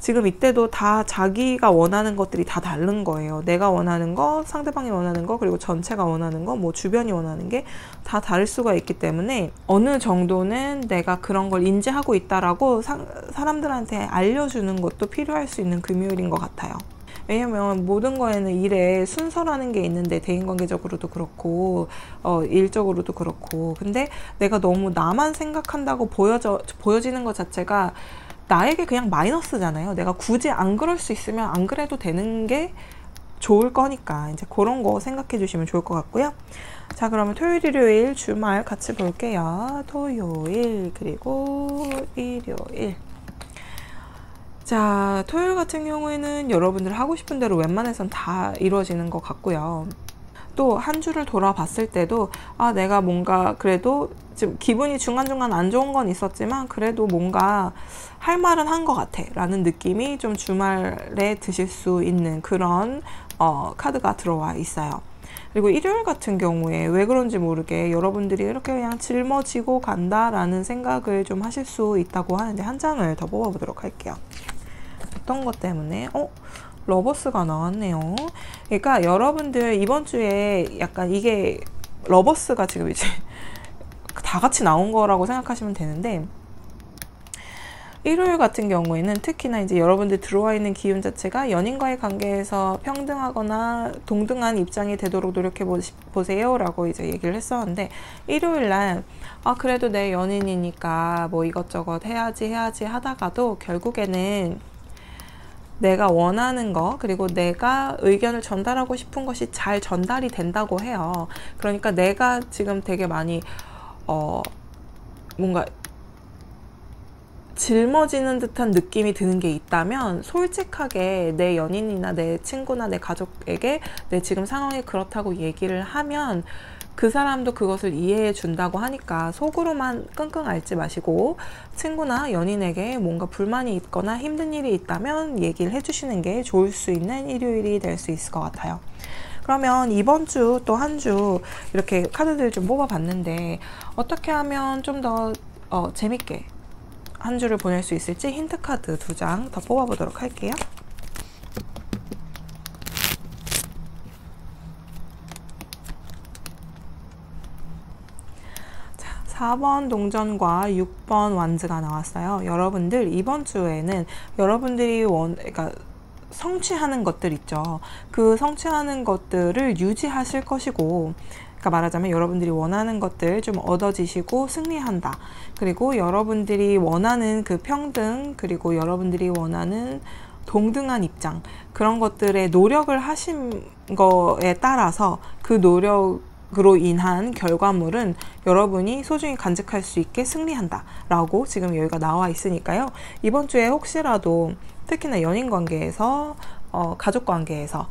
지금 이때도 다 자기가 원하는 것들이 다 다른 거예요. 내가 원하는 거, 상대방이 원하는 거, 그리고 전체가 원하는 거, 뭐 주변이 원하는 게 다 다를 수가 있기 때문에 어느 정도는 내가 그런 걸 인지하고 있다라고 사람들한테 알려주는 것도 필요할 수 있는 금요일인 것 같아요. 왜냐면 모든 거에는 일에 순서라는 게 있는데, 대인관계적으로도 그렇고 일적으로도 그렇고, 근데 내가 너무 나만 생각한다고 보여지는 것 자체가 나에게 그냥 마이너스잖아요. 내가 굳이 안 그럴 수 있으면 안 그래도 되는 게 좋을 거니까 이제 그런 거 생각해 주시면 좋을 것 같고요. 자, 그러면 토요일, 일요일 주말 같이 볼게요. 토요일 그리고 일요일. 자, 토요일 같은 경우에는 여러분들 하고 싶은 대로 웬만해선 다 이루어지는 것 같고요. 또 한 주를 돌아봤을 때도 내가 뭔가 그래도 지금 기분이 중간중간 안 좋은 건 있었지만 그래도 뭔가 할 말은 한 것 같아 라는 느낌이 좀 주말에 드실 수 있는 그런 카드가 들어와 있어요. 그리고 일요일 같은 경우에 왜 그런지 모르게 여러분들이 이렇게 그냥 짊어지고 간다라는 생각을 좀 하실 수 있다고 하는데, 한 장을 더 뽑아보도록 할게요. 어떤 것 때문에? 러버스가 나왔네요. 그러니까 여러분들 이번 주에 약간 이게 러버스가 지금 이제 다 같이 나온 거라고 생각하시면 되는데, 일요일 같은 경우에는 특히나 이제 여러분들 들어와 있는 기운 자체가 연인과의 관계에서 평등하거나 동등한 입장이 되도록 노력해 보세요 라고 이제 얘기를 했었는데, 일요일 날 그래도 내 연인이니까 뭐 이것저것 해야지 하다가도 결국에는 내가 원하는 거, 그리고 내가 의견을 전달하고 싶은 것이 잘 전달이 된다고 해요. 그러니까 내가 지금 되게 많이 뭔가 짊어지는 듯한 느낌이 드는 게 있다면 솔직하게 내 연인이나 내 친구나 내 가족에게 내 지금 상황이 그렇다고 얘기를 하면 그 사람도 그것을 이해해 준다고 하니까 속으로만 끙끙 앓지 마시고 친구나 연인에게 뭔가 불만이 있거나 힘든 일이 있다면 얘기를 해주시는 게 좋을 수 있는 일요일이 될 수 있을 것 같아요. 그러면 이번 주 또 한 주 이렇게 카드들 좀 뽑아봤는데 어떻게 하면 좀 더 재밌게 한 주를 보낼 수 있을지 힌트 카드 2장 더 뽑아보도록 할게요. 자, 4번 동전과 6번 완즈가 나왔어요. 여러분들 이번 주에는 여러분들이 그러니까 성취하는 것들 있죠. 그 성취하는 것들을 유지하실 것이고, 그러니까 말하자면 여러분들이 원하는 것들 좀 얻어지시고 승리한다. 그리고 여러분들이 원하는 그 평등, 그리고 여러분들이 원하는 동등한 입장, 그런 것들에 노력을 하신 거에 따라서 그 노력으로 인한 결과물은 여러분이 소중히 간직할 수 있게 승리한다 라고 지금 여기가 나와 있으니까요. 이번 주에 혹시라도 특히나 연인 관계에서 가족 관계에서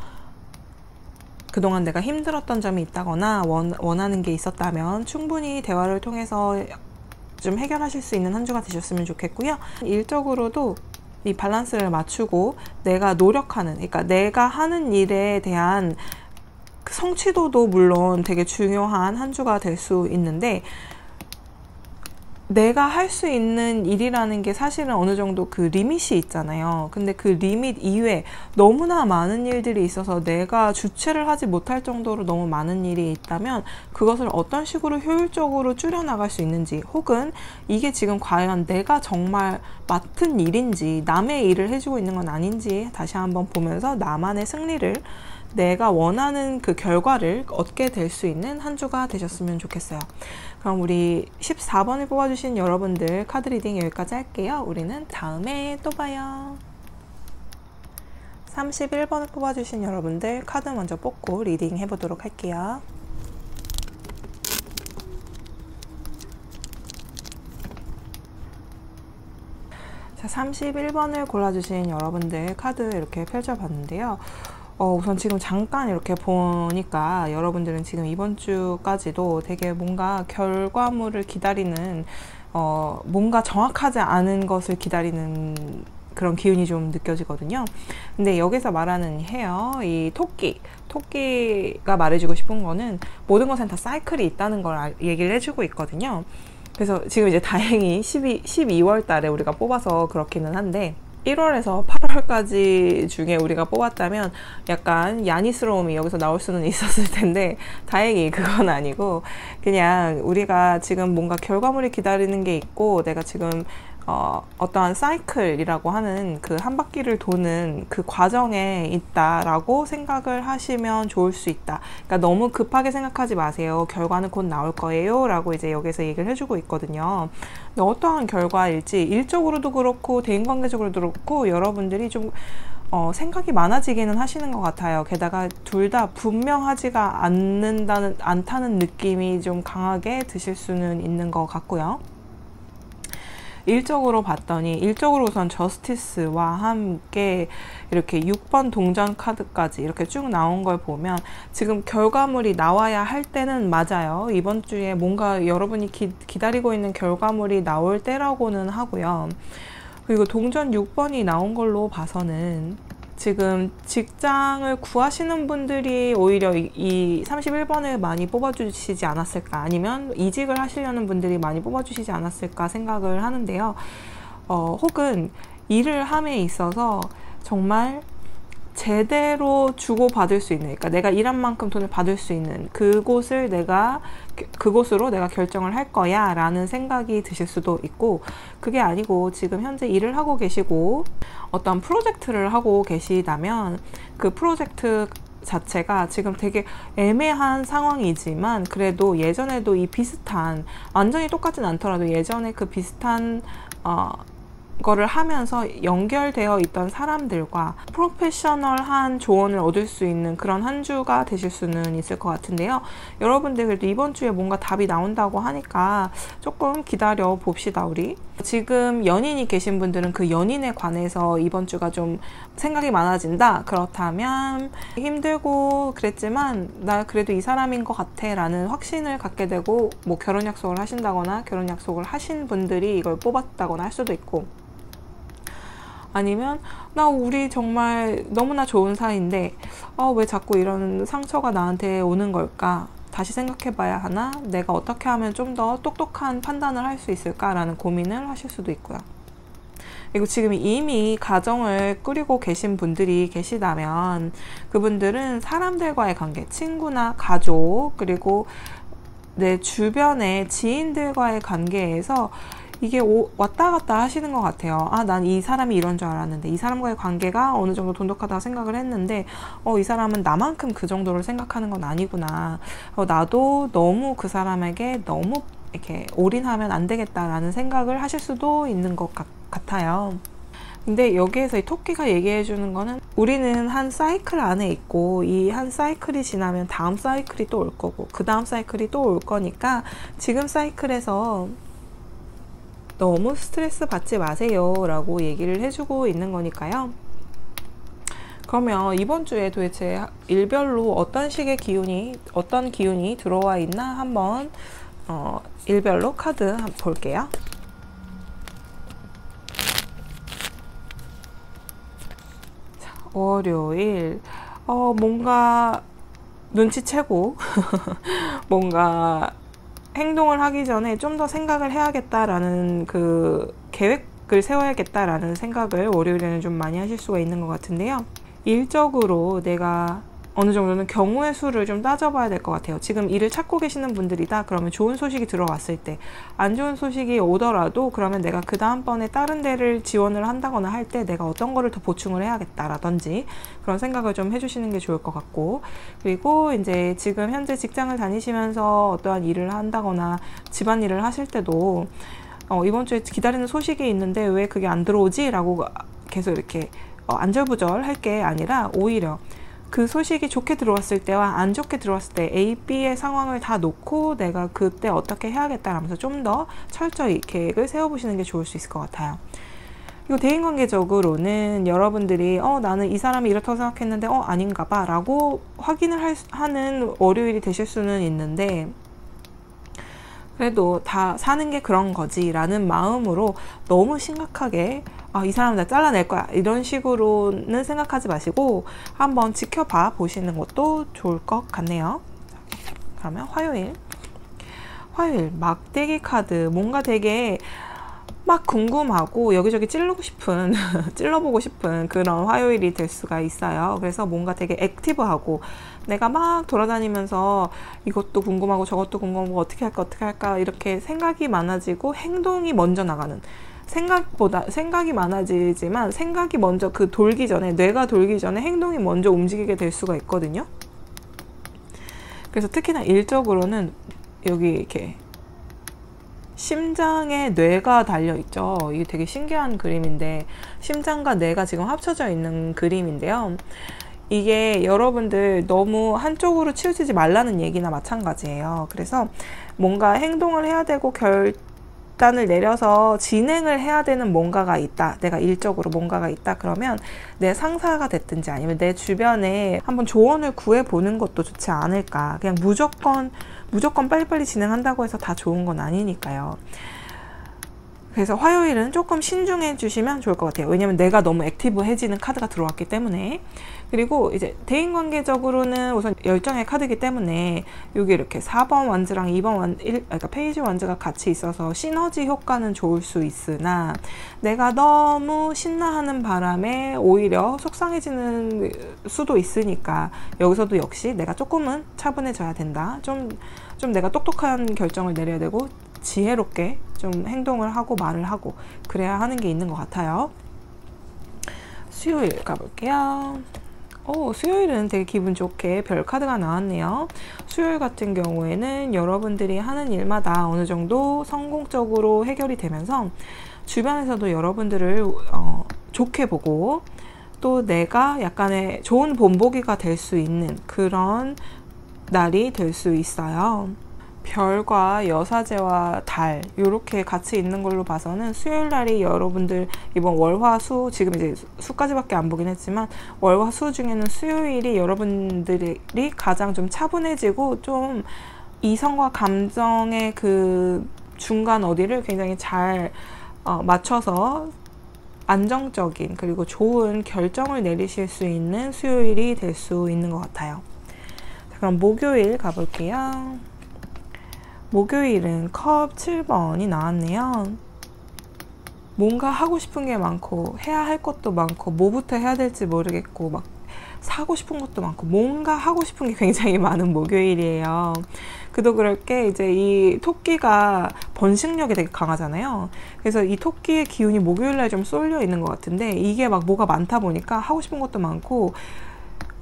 그동안 내가 힘들었던 점이 있다거나 원하는 게 있었다면 충분히 대화를 통해서 좀 해결하실 수 있는 한 주가 되셨으면 좋겠고요. 일적으로도 이 밸런스를 맞추고 내가 노력하는, 그러니까 내가 하는 일에 대한 그 성취도도 물론 되게 중요한 한 주가 될 수 있는데, 내가 할 수 있는 일이라는 게 사실은 어느 정도 그 리밋이 있잖아요. 근데 그 리밋 이외에 너무나 많은 일들이 있어서 내가 주체를 하지 못할 정도로 너무 많은 일이 있다면 그것을 어떤 식으로 효율적으로 줄여나갈 수 있는지, 혹은 이게 지금 과연 내가 정말 맡은 일인지 남의 일을 해주고 있는 건 아닌지 다시 한번 보면서 나만의 승리를, 내가 원하는 그 결과를 얻게 될 수 있는 한 주가 되셨으면 좋겠어요. 그럼 우리 14번을 뽑아주신 여러분들 카드 리딩 여기까지 할게요. 우리는 다음에 또 봐요. 31번을 뽑아주신 여러분들 카드 먼저 뽑고 리딩 해보도록 할게요. 자, 31번을 골라주신 여러분들 카드 이렇게 펼쳐봤는데요. 우선 지금 잠깐 이렇게 보니까 여러분들은 지금 이번 주까지도 되게 뭔가 결과물을 기다리는, 뭔가 정확하지 않은 것을 기다리는 그런 기운이 좀 느껴지거든요. 근데 여기서 말하는 이 토끼가 말해주고 싶은 거는 모든 것엔 다 사이클이 있다는 걸 얘기를 해주고 있거든요. 그래서 지금 이제 다행히 12월 달에 우리가 뽑아서 그렇기는 한데, 1월에서 8월까지 중에 우리가 뽑았다면 약간 야니스러움이 여기서 나올 수는 있었을 텐데, 다행히 그건 아니고 그냥 우리가 지금 뭔가 결과물이 기다리는 게 있고, 내가 지금 어떠한 사이클이라고 하는 그 한 바퀴를 도는 그 과정에 있다라고 생각을 하시면 좋을 수 있다. 그러니까 너무 급하게 생각하지 마세요. 결과는 곧 나올 거예요 라고 이제 여기서 얘기를 해주고 있거든요. 근데 어떠한 결과일지 일적으로도 그렇고 대인관계적으로도 그렇고 여러분들이 좀 생각이 많아지기는 하시는 것 같아요. 게다가 둘 다 분명하지가 않다는 느낌이 좀 강하게 드실 수는 있는 것 같고요. 일적으로 봤더니, 일적으로 우선 저스티스와 함께 이렇게 6번 동전 카드까지 이렇게 쭉 나온 걸 보면 지금 결과물이 나와야 할 때는 맞아요. 이번 주에 뭔가 여러분이 기다리고 있는 결과물이 나올 때라고는 하고요. 그리고 동전 6번이 나온 걸로 봐서는 지금 직장을 구하시는 분들이 오히려 이 31번을 많이 뽑아주시지 않았을까, 아니면 이직을 하시려는 분들이 많이 뽑아주시지 않았을까 생각을 하는데요. 혹은 일을 함에 있어서 정말 제대로 주고받을 수 있는, 그러니까 내가 일한 만큼 돈을 받을 수 있는 그곳으로 내가 결정을 할 거야 라는 생각이 드실 수도 있고, 그게 아니고 지금 현재 일을 하고 계시고 어떤 프로젝트를 하고 계시다면 그 프로젝트 자체가 지금 되게 애매한 상황이지만 그래도 예전에도 이 비슷한, 완전히 똑같진 않더라도 예전에 그 비슷한 거를 하면서 연결되어 있던 사람들과 프로페셔널한 조언을 얻을 수 있는 그런 한 주가 되실 수는 있을 것 같은데요. 여러분들 그래도 이번 주에 뭔가 답이 나온다고 하니까 조금 기다려 봅시다. 우리 지금 연인이 계신 분들은 그 연인에 관해서 이번 주가 좀 생각이 많아진다, 그렇다면 힘들고 그랬지만 나 그래도 이 사람인 것 같아 라는 확신을 갖게 되고, 뭐 결혼 약속을 하신다거나 결혼 약속을 하신 분들이 이걸 뽑았다거나 할 수도 있고, 아니면 나 우리 정말 너무나 좋은 사이인데 왜 자꾸 이런 상처가 나한테 오는 걸까? 다시 생각해 봐야 하나? 내가 어떻게 하면 좀 더 똑똑한 판단을 할 수 있을까? 라는 고민을 하실 수도 있고요. 그리고 지금 이미 가정을 꾸리고 계신 분들이 계시다면 그분들은 사람들과의 관계, 친구나 가족, 그리고 내 주변의 지인들과의 관계에서 이게 왔다 갔다 하시는 것 같아요. 난 이 사람이 이런 줄 알았는데, 이 사람과의 관계가 어느 정도 돈독하다고 생각을 했는데 이 사람은 나만큼 그 정도를 생각하는 건 아니구나. 나도 너무 그 사람에게 너무 이렇게 올인하면 안 되겠다라는 생각을 하실 수도 있는 것 같아요. 근데 여기에서 이 토끼가 얘기해 주는 거는, 우리는 한 사이클 안에 있고 이 한 사이클이 지나면 다음 사이클이 또 올 거고 그 다음 사이클이 또 올 거니까 지금 사이클에서 너무 스트레스 받지 마세요 라고 얘기를 해주고 있는 거니까요. 그러면 이번 주에 도대체 일별로 어떤 식의 기운이, 어떤 기운이 들어와 있나 한번 일별로 카드 한번 볼게요. 자, 월요일 뭔가 눈치채고 뭔가 행동을 하기 전에 좀 더 생각을 해야겠다라는 그 계획을 세워야겠다라는 생각을 월요일에는 좀 많이 하실 수가 있는 것 같은데요. 일적으로 내가 어느 정도는 경우의 수를 좀 따져봐야 될 것 같아요. 지금 일을 찾고 계시는 분들이다 그러면 좋은 소식이 들어왔을 때, 안 좋은 소식이 오더라도 그러면 내가 그 다음번에 다른 데를 지원을 한다거나 할 때 내가 어떤 거를 더 보충을 해야겠다라든지 그런 생각을 좀 해주시는 게 좋을 것 같고, 그리고 이제 지금 현재 직장을 다니시면서 어떠한 일을 한다거나 집안일을 하실 때도 이번 주에 기다리는 소식이 있는데 왜 그게 안 들어오지? 라고 계속 이렇게 안절부절 할 게 아니라, 오히려 그 소식이 좋게 들어왔을 때와 안 좋게 들어왔을 때 A, B의 상황을 다 놓고 내가 그때 어떻게 해야겠다라면서 좀 더 철저히 계획을 세워보시는 게 좋을 수 있을 것 같아요. 그리고 대인관계적으로는 여러분들이 나는 이 사람이 이렇다고 생각했는데 아닌가 봐 라고 확인을 하는 월요일이 되실 수는 있는데, 그래도 다 사는 게 그런 거지 라는 마음으로 너무 심각하게 이 사람 나 잘라낼 거야 이런 식으로는 생각하지 마시고 한번 지켜봐 보시는 것도 좋을 것 같네요. 그러면 화요일 막대기 카드, 뭔가 되게 막 궁금하고 여기저기 찔러보고 싶은 그런 화요일이 될 수가 있어요. 그래서 뭔가 되게 액티브하고 내가 막 돌아다니면서 이것도 궁금하고 저것도 궁금하고 어떻게 할까 이렇게 생각이 많아지고 행동이 먼저 나가는, 생각이 많아지지만 생각이 먼저 뇌가 돌기 전에 행동이 먼저 움직이게 될 수가 있거든요. 그래서 특히나 일적으로는 여기 이렇게 심장에 뇌가 달려있죠. 이게 되게 신기한 그림인데, 심장과 뇌가 지금 합쳐져 있는 그림인데요. 이게 여러분들 너무 한쪽으로 치우치지 말라는 얘기나 마찬가지예요. 그래서 뭔가 행동을 해야 되고 결단을 내려서 진행을 해야 되는 뭔가가 있다, 내가 일적으로 뭔가가 있다 그러면 내 상사가 됐든지 아니면 내 주변에 한번 조언을 구해보는 것도 좋지 않을까. 그냥 무조건 빨리빨리 진행한다고 해서 다 좋은 건 아니니까요. 그래서 화요일은 조금 신중해 주시면 좋을 것 같아요. 왜냐면 내가 너무 액티브해지는 카드가 들어왔기 때문에. 그리고 이제 대인관계적으로는 우선 열정의 카드이기 때문에 여기 이렇게 4번 완즈랑 2번 그러니까 페이지 완즈가 같이 있어서 시너지 효과는 좋을 수 있으나, 내가 너무 신나하는 바람에 오히려 속상해지는 수도 있으니까 여기서도 역시 내가 조금은 차분해져야 된다. 좀 내가 똑똑한 결정을 내려야 되고 지혜롭게 좀 행동을 하고 말을 하고 그래야 하는 게 있는 것 같아요. 수요일 가볼게요. 수요일은 되게 기분 좋게 별 카드가 나왔네요. 수요일 같은 경우에는 여러분들이 하는 일마다 어느 정도 성공적으로 해결이 되면서 주변에서도 여러분들을 좋게 보고 또 내가 약간의 좋은 본보기가 될 수 있는 그런 날이 될 수 있어요. 별과 여사제와 달 이렇게 같이 있는 걸로 봐서는 수요일 날이 여러분들 이번 월화수, 지금 이제 수까지밖에 안 보긴 했지만 월화수 중에는 수요일이 여러분들이 가장 좀 차분해지고 좀 이성과 감정의 그 중간 어디를 굉장히 잘 맞춰서 안정적인 그리고 좋은 결정을 내리실 수 있는 수요일이 될 수 있는 것 같아요. 자, 그럼 목요일 가볼게요. 목요일은 컵 7번이 나왔네요. 뭔가 하고 싶은 게 많고 해야 할 것도 많고 뭐부터 해야 될지 모르겠고 막 사고 싶은 것도 많고 뭔가 하고 싶은 게 굉장히 많은 목요일이에요. 그도 그럴 게 이제 이 토끼가 번식력이 되게 강하잖아요. 그래서 이 토끼의 기운이 목요일날 좀 쏠려 있는 것 같은데 이게 막 뭐가 많다 보니까 하고 싶은 것도 많고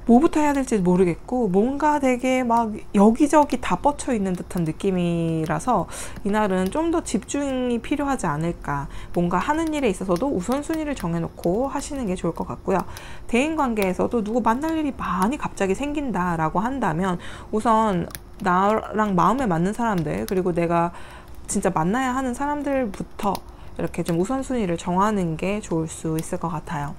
뭐부터 해야 될지 모르겠고 뭔가 되게 막 여기저기 다 뻗쳐 있는 듯한 느낌이라서 이날은 좀 더 집중이 필요하지 않을까. 뭔가 하는 일에 있어서도 우선순위를 정해놓고 하시는 게 좋을 것 같고요. 대인관계에서도 누구 만날 일이 많이 갑자기 생긴다라고 한다면 우선 나랑 마음에 맞는 사람들 그리고 내가 진짜 만나야 하는 사람들부터 이렇게 좀 우선순위를 정하는 게 좋을 수 있을 것 같아요.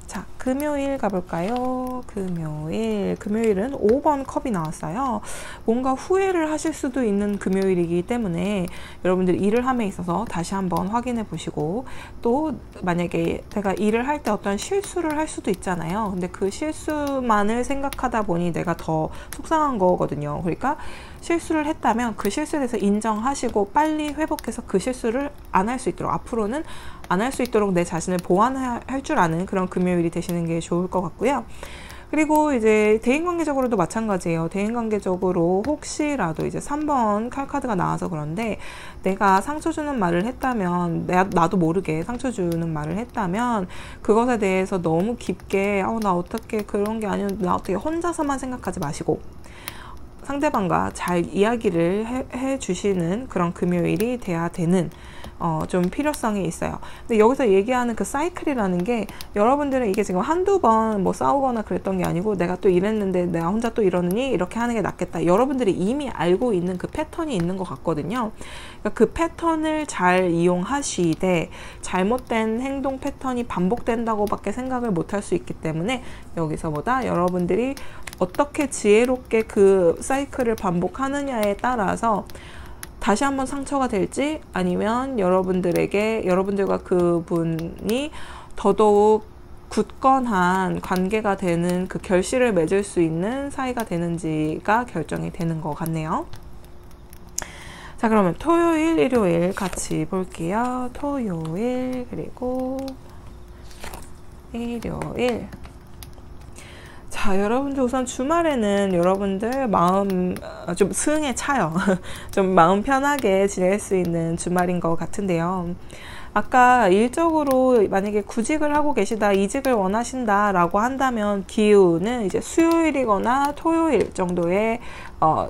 자, 금요일 가볼까요? 금요일은 5번 컵이 나왔어요. 뭔가 후회를 하실 수도 있는 금요일이기 때문에 여러분들 일을 함에 있어서 다시 한번 확인해 보시고 또 만약에 제가 일을 할 때 어떤 실수를 할 수도 있잖아요. 근데 그 실수만을 생각하다 보니 내가 더 속상한 거거든요. 그러니까 실수를 했다면 그 실수에 대해서 인정하시고 빨리 회복해서 그 실수를 안 할 수 있도록 앞으로는 안 할 수 있도록 내 자신을 보완할 줄 아는 그런 금요일이 되시는 게 좋을 것 같고요. 그리고 이제 대인관계적으로도 마찬가지예요. 대인관계적으로 혹시라도 이제 3번 칼카드가 나와서 그런데 내가 상처 주는 말을 했다면 나도 모르게 상처 주는 말을 했다면 그것에 대해서 너무 깊게 나 어떻게 그런 게 아니었는데 나 어떻게 혼자서만 생각하지 마시고 상대방과 잘 이야기를 해 주시는 그런 금요일이 돼야 되는 좀 필요성이 있어요. 근데 여기서 얘기하는 그 사이클이라는 게 여러분들은 이게 지금 한두 번 뭐 싸우거나 그랬던 게 아니고 내가 또 이랬는데 내가 혼자 또 이러느니 이렇게 하는 게 낫겠다. 여러분들이 이미 알고 있는 그 패턴이 있는 것 같거든요. 그러니까 그 패턴을 잘 이용하시되 잘못된 행동 패턴이 반복된다고 밖에 생각을 못 할 수 있기 때문에 여기서보다 여러분들이 어떻게 지혜롭게 그 사이클을 반복하느냐에 따라서 다시 한번 상처가 될지 아니면 여러분들과 그분이 더더욱 굳건한 관계가 되는 그 결실을 맺을 수 있는 사이가 되는지가 결정이 되는 것 같네요. 자, 그러면 토요일, 일요일 같이 볼게요. 토요일 그리고 일요일. 자, 여러분들 우선 주말에는 여러분들 마음 좀 스흥에 차요. 좀 마음 편하게 지낼 수 있는 주말인 것 같은데요. 아까 일적으로 만약에 구직을 하고 계시다, 이직을 원하신다 라고 한다면 기운은 이제 수요일이거나 토요일 정도의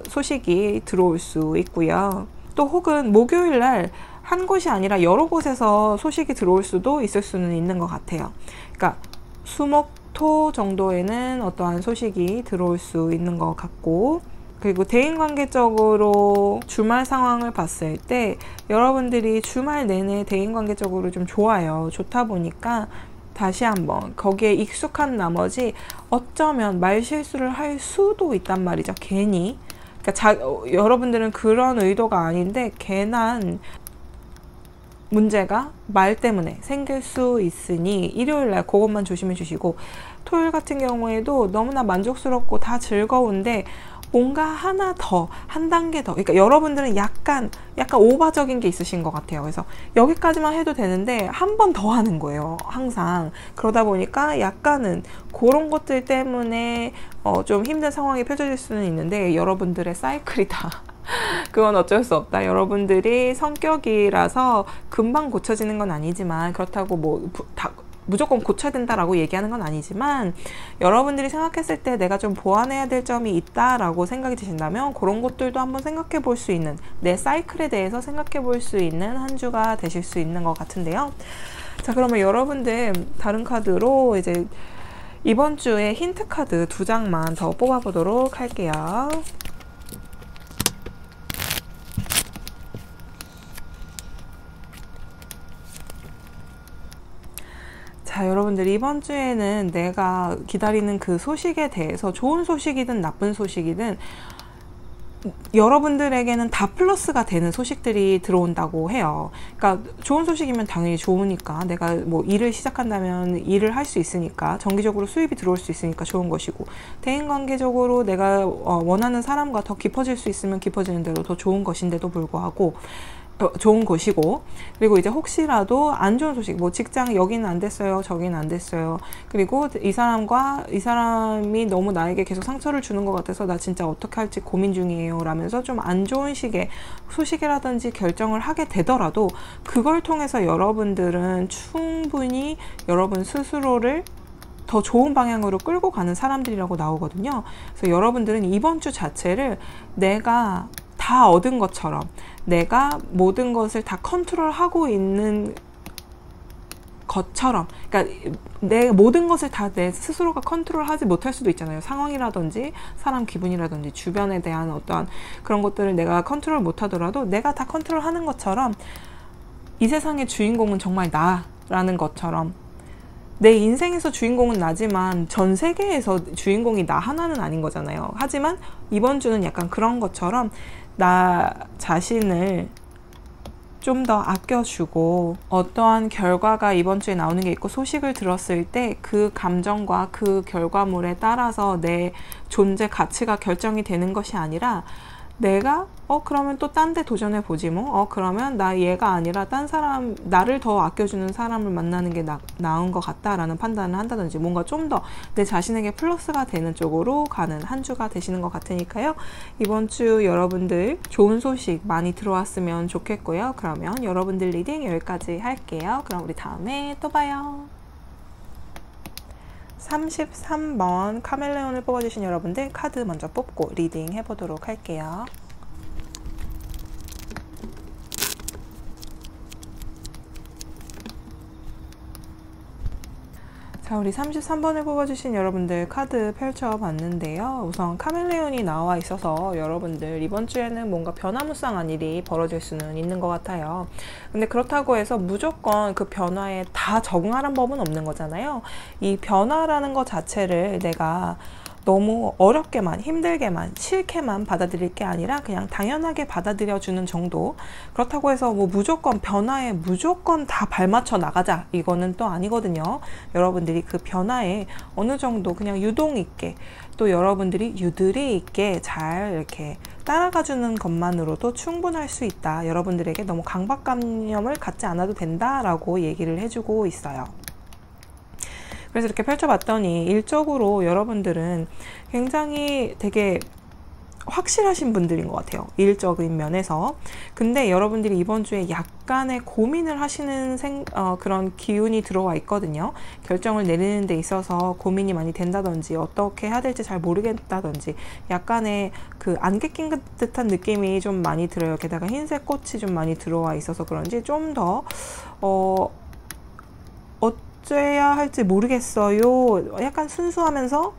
소식이 들어올 수 있고요. 또 혹은 목요일 날 한 곳이 아니라 여러 곳에서 소식이 들어올 수도 있을 수는 있는 것 같아요. 그러니까 수목 토 정도에는 어떠한 소식이 들어올 수 있는 것 같고 그리고 대인관계적으로 주말 상황을 봤을 때 여러분들이 주말 내내 대인관계적으로 좀 좋다 보니까 다시 한번 거기에 익숙한 나머지 어쩌면 말실수를 할 수도 있단 말이죠. 괜히 그러니까 여러분들은 그런 의도가 아닌데 괜한 문제가 말 때문에 생길 수 있으니 일요일날 그것만 조심해 주시고 토요일 같은 경우에도 너무나 만족스럽고 다 즐거운데 뭔가 하나 더, 한 단계 더 그러니까 여러분들은 약간 오바적인 게 있으신 것 같아요. 그래서 여기까지만 해도 되는데 한 번 더 하는 거예요. 항상 그러다 보니까 약간은 그런 것들 때문에 좀 힘든 상황이 펼쳐질 수는 있는데 여러분들의 사이클이다. 그건 어쩔 수 없다. 여러분들이 성격이라서 금방 고쳐지는 건 아니지만 그렇다고 뭐 무조건 고쳐야 된다라고 얘기하는 건 아니지만 여러분들이 생각했을 때 내가 좀 보완해야 될 점이 있다라고 생각이 드신다면 그런 것들도 한번 생각해 볼 수 있는, 내 사이클에 대해서 생각해 볼 수 있는 한 주가 되실 수 있는 것 같은데요. 자, 그러면 여러분들 다른 카드로 이제 이번 주에 힌트 카드 2장만 더 뽑아보도록 할게요. 자, 여러분들 이번 주에는 내가 기다리는 그 소식에 대해서 좋은 소식이든 나쁜 소식이든 여러분들에게는 다 플러스가 되는 소식들이 들어온다고 해요. 그러니까 좋은 소식이면 당연히 좋으니까, 내가 뭐 일을 시작한다면 일을 할 수 있으니까, 정기적으로 수입이 들어올 수 있으니까 좋은 것이고, 대인관계적으로 내가 원하는 사람과 더 깊어질 수 있으면 깊어지는 대로 더 좋은 것인데도 불구하고 좋은 것이고, 그리고 이제 혹시라도 안 좋은 소식, 뭐 직장 여기는 안 됐어요, 저기는 안 됐어요, 그리고 이 사람이 너무 나에게 계속 상처를 주는 것 같아서 나 진짜 어떻게 할지 고민 중이에요 라면서 좀 안 좋은 식의 소식이라든지 결정을 하게 되더라도 그걸 통해서 여러분들은 충분히 여러분 스스로를 더 좋은 방향으로 끌고 가는 사람들이라고 나오거든요. 그래서 여러분들은 이번 주 자체를 내가 다 얻은 것처럼, 내가 모든 것을 다 컨트롤하고 있는 것처럼, 그러니까 내 모든 것을 다 내 스스로가 컨트롤하지 못할 수도 있잖아요. 상황이라든지 사람 기분이라든지 주변에 대한 어떠한 그런 것들을 내가 컨트롤 못하더라도 내가 다 컨트롤하는 것처럼 이 세상의 주인공은 정말 나라는 것처럼, 내 인생에서 주인공은 나지만 전 세계에서 주인공이 나 하나는 아닌 거잖아요. 하지만 이번 주는 약간 그런 것처럼 나 자신을 좀 더 아껴주고, 어떠한 결과가 이번 주에 나오는 게 있고 소식을 들었을 때 그 감정과 그 결과물에 따라서 내 존재 가치가 결정이 되는 것이 아니라, 내가 그러면 또 딴 데 도전해 보지 뭐, 그러면 나 얘가 아니라 딴 사람, 나를 더 아껴주는 사람을 만나는 게 나은 것 같다라는 판단을 한다든지, 뭔가 좀 더 내 자신에게 플러스가 되는 쪽으로 가는 한 주가 되시는 것 같으니까요. 이번 주 여러분들 좋은 소식 많이 들어왔으면 좋겠고요. 그러면 여러분들 리딩 여기까지 할게요. 그럼 우리 다음에 또 봐요. 33번 카멜레온을 뽑아주신 여러분들 카드 먼저 뽑고 리딩 해보도록 할게요. 자, 우리 33번을 뽑아주신 여러분들 카드 펼쳐봤는데요. 우선 카멜레온이 나와 있어서 여러분들 이번 주에는 뭔가 변화무쌍한 일이 벌어질 수는 있는 것 같아요. 근데 그렇다고 해서 무조건 그 변화에 다 적응하는 법은 없는 거잖아요. 이 변화라는 것 자체를 내가 너무 어렵게만, 힘들게만, 싫게만 받아들일 게 아니라 그냥 당연하게 받아들여주는 정도. 그렇다고 해서 뭐 무조건 변화에 무조건 다 발맞춰 나가자, 이거는 또 아니거든요. 여러분들이 그 변화에 어느 정도 그냥 유동 있게, 또 여러분들이 유들이 있게 잘 이렇게 따라가주는 것만으로도 충분할 수 있다. 여러분들에게 너무 강박관념을 갖지 않아도 된다라고 얘기를 해주고 있어요. 그래서 이렇게 펼쳐봤더니 일적으로 여러분들은 굉장히 되게 확실하신 분들인 것 같아요. 일적인 면에서. 근데 여러분들이 이번 주에 약간의 고민을 하시는 그런 기운이 들어와 있거든요. 결정을 내리는 데 있어서 고민이 많이 된다든지, 어떻게 해야 될지 잘 모르겠다든지, 약간의 그 안개 낀 듯한 느낌이 좀 많이 들어요. 게다가 흰색 꽃이 좀 많이 들어와 있어서 그런지 좀 더 어째야 할지 모르겠어요. 약간 순수하면서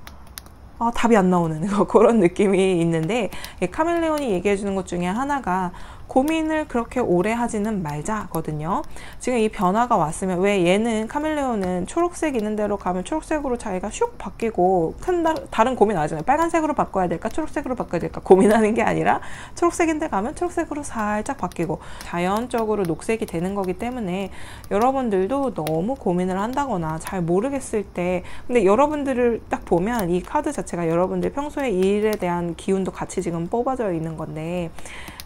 답이 안 나오는 그런 느낌이 있는데, 카멜레온이 얘기해 주는 것 중에 하나가 고민을 그렇게 오래 하지는 말자거든요. 지금 이 변화가 왔으면, 왜 얘는 카멜레온은 초록색 있는 대로 가면 초록색으로 자기가 슉 바뀌고 큰 다른 고민 안 하잖아요. 빨간색으로 바꿔야 될까 초록색으로 바꿔야 될까 고민하는 게 아니라 초록색인데 가면 초록색으로 살짝 바뀌고 자연적으로 녹색이 되는 거기 때문에, 여러분들도 너무 고민을 한다거나 잘 모르겠을 때, 근데 여러분들을 딱 보면 이 카드 자체가 여러분들 평소에 일에 대한 기운도 같이 지금 뽑아져 있는 건데,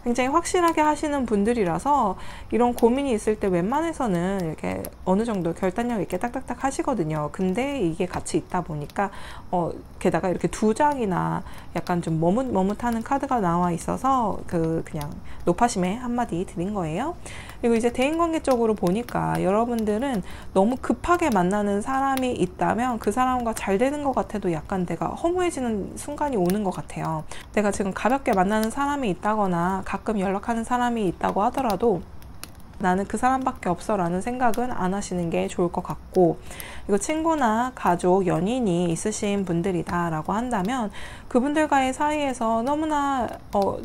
굉장히 확실하게 하시는 분들이라서 이런 고민이 있을 때 웬만해서는 이렇게 어느 정도 결단력 있게 딱딱딱 하시거든요. 근데 이게 같이 있다 보니까 게다가 이렇게 두 장이나 약간 좀 머뭇머뭇하는 카드가 나와 있어서 그냥 노파심에 한마디 드린 거예요. 그리고 이제 대인관계 쪽으로 보니까 여러분들은 너무 급하게 만나는 사람이 있다면 그 사람과 잘 되는 것 같아도 약간 내가 허무해지는 순간이 오는 것 같아요. 내가 지금 가볍게 만나는 사람이 있다거나 가끔 연락하는 사람이 있다고 하더라도 나는 그 사람밖에 없어 라는 생각은 안 하시는 게 좋을 것 같고, 그리고 친구나 가족, 연인이 있으신 분들이다 라고 한다면 그분들과의 사이에서 너무나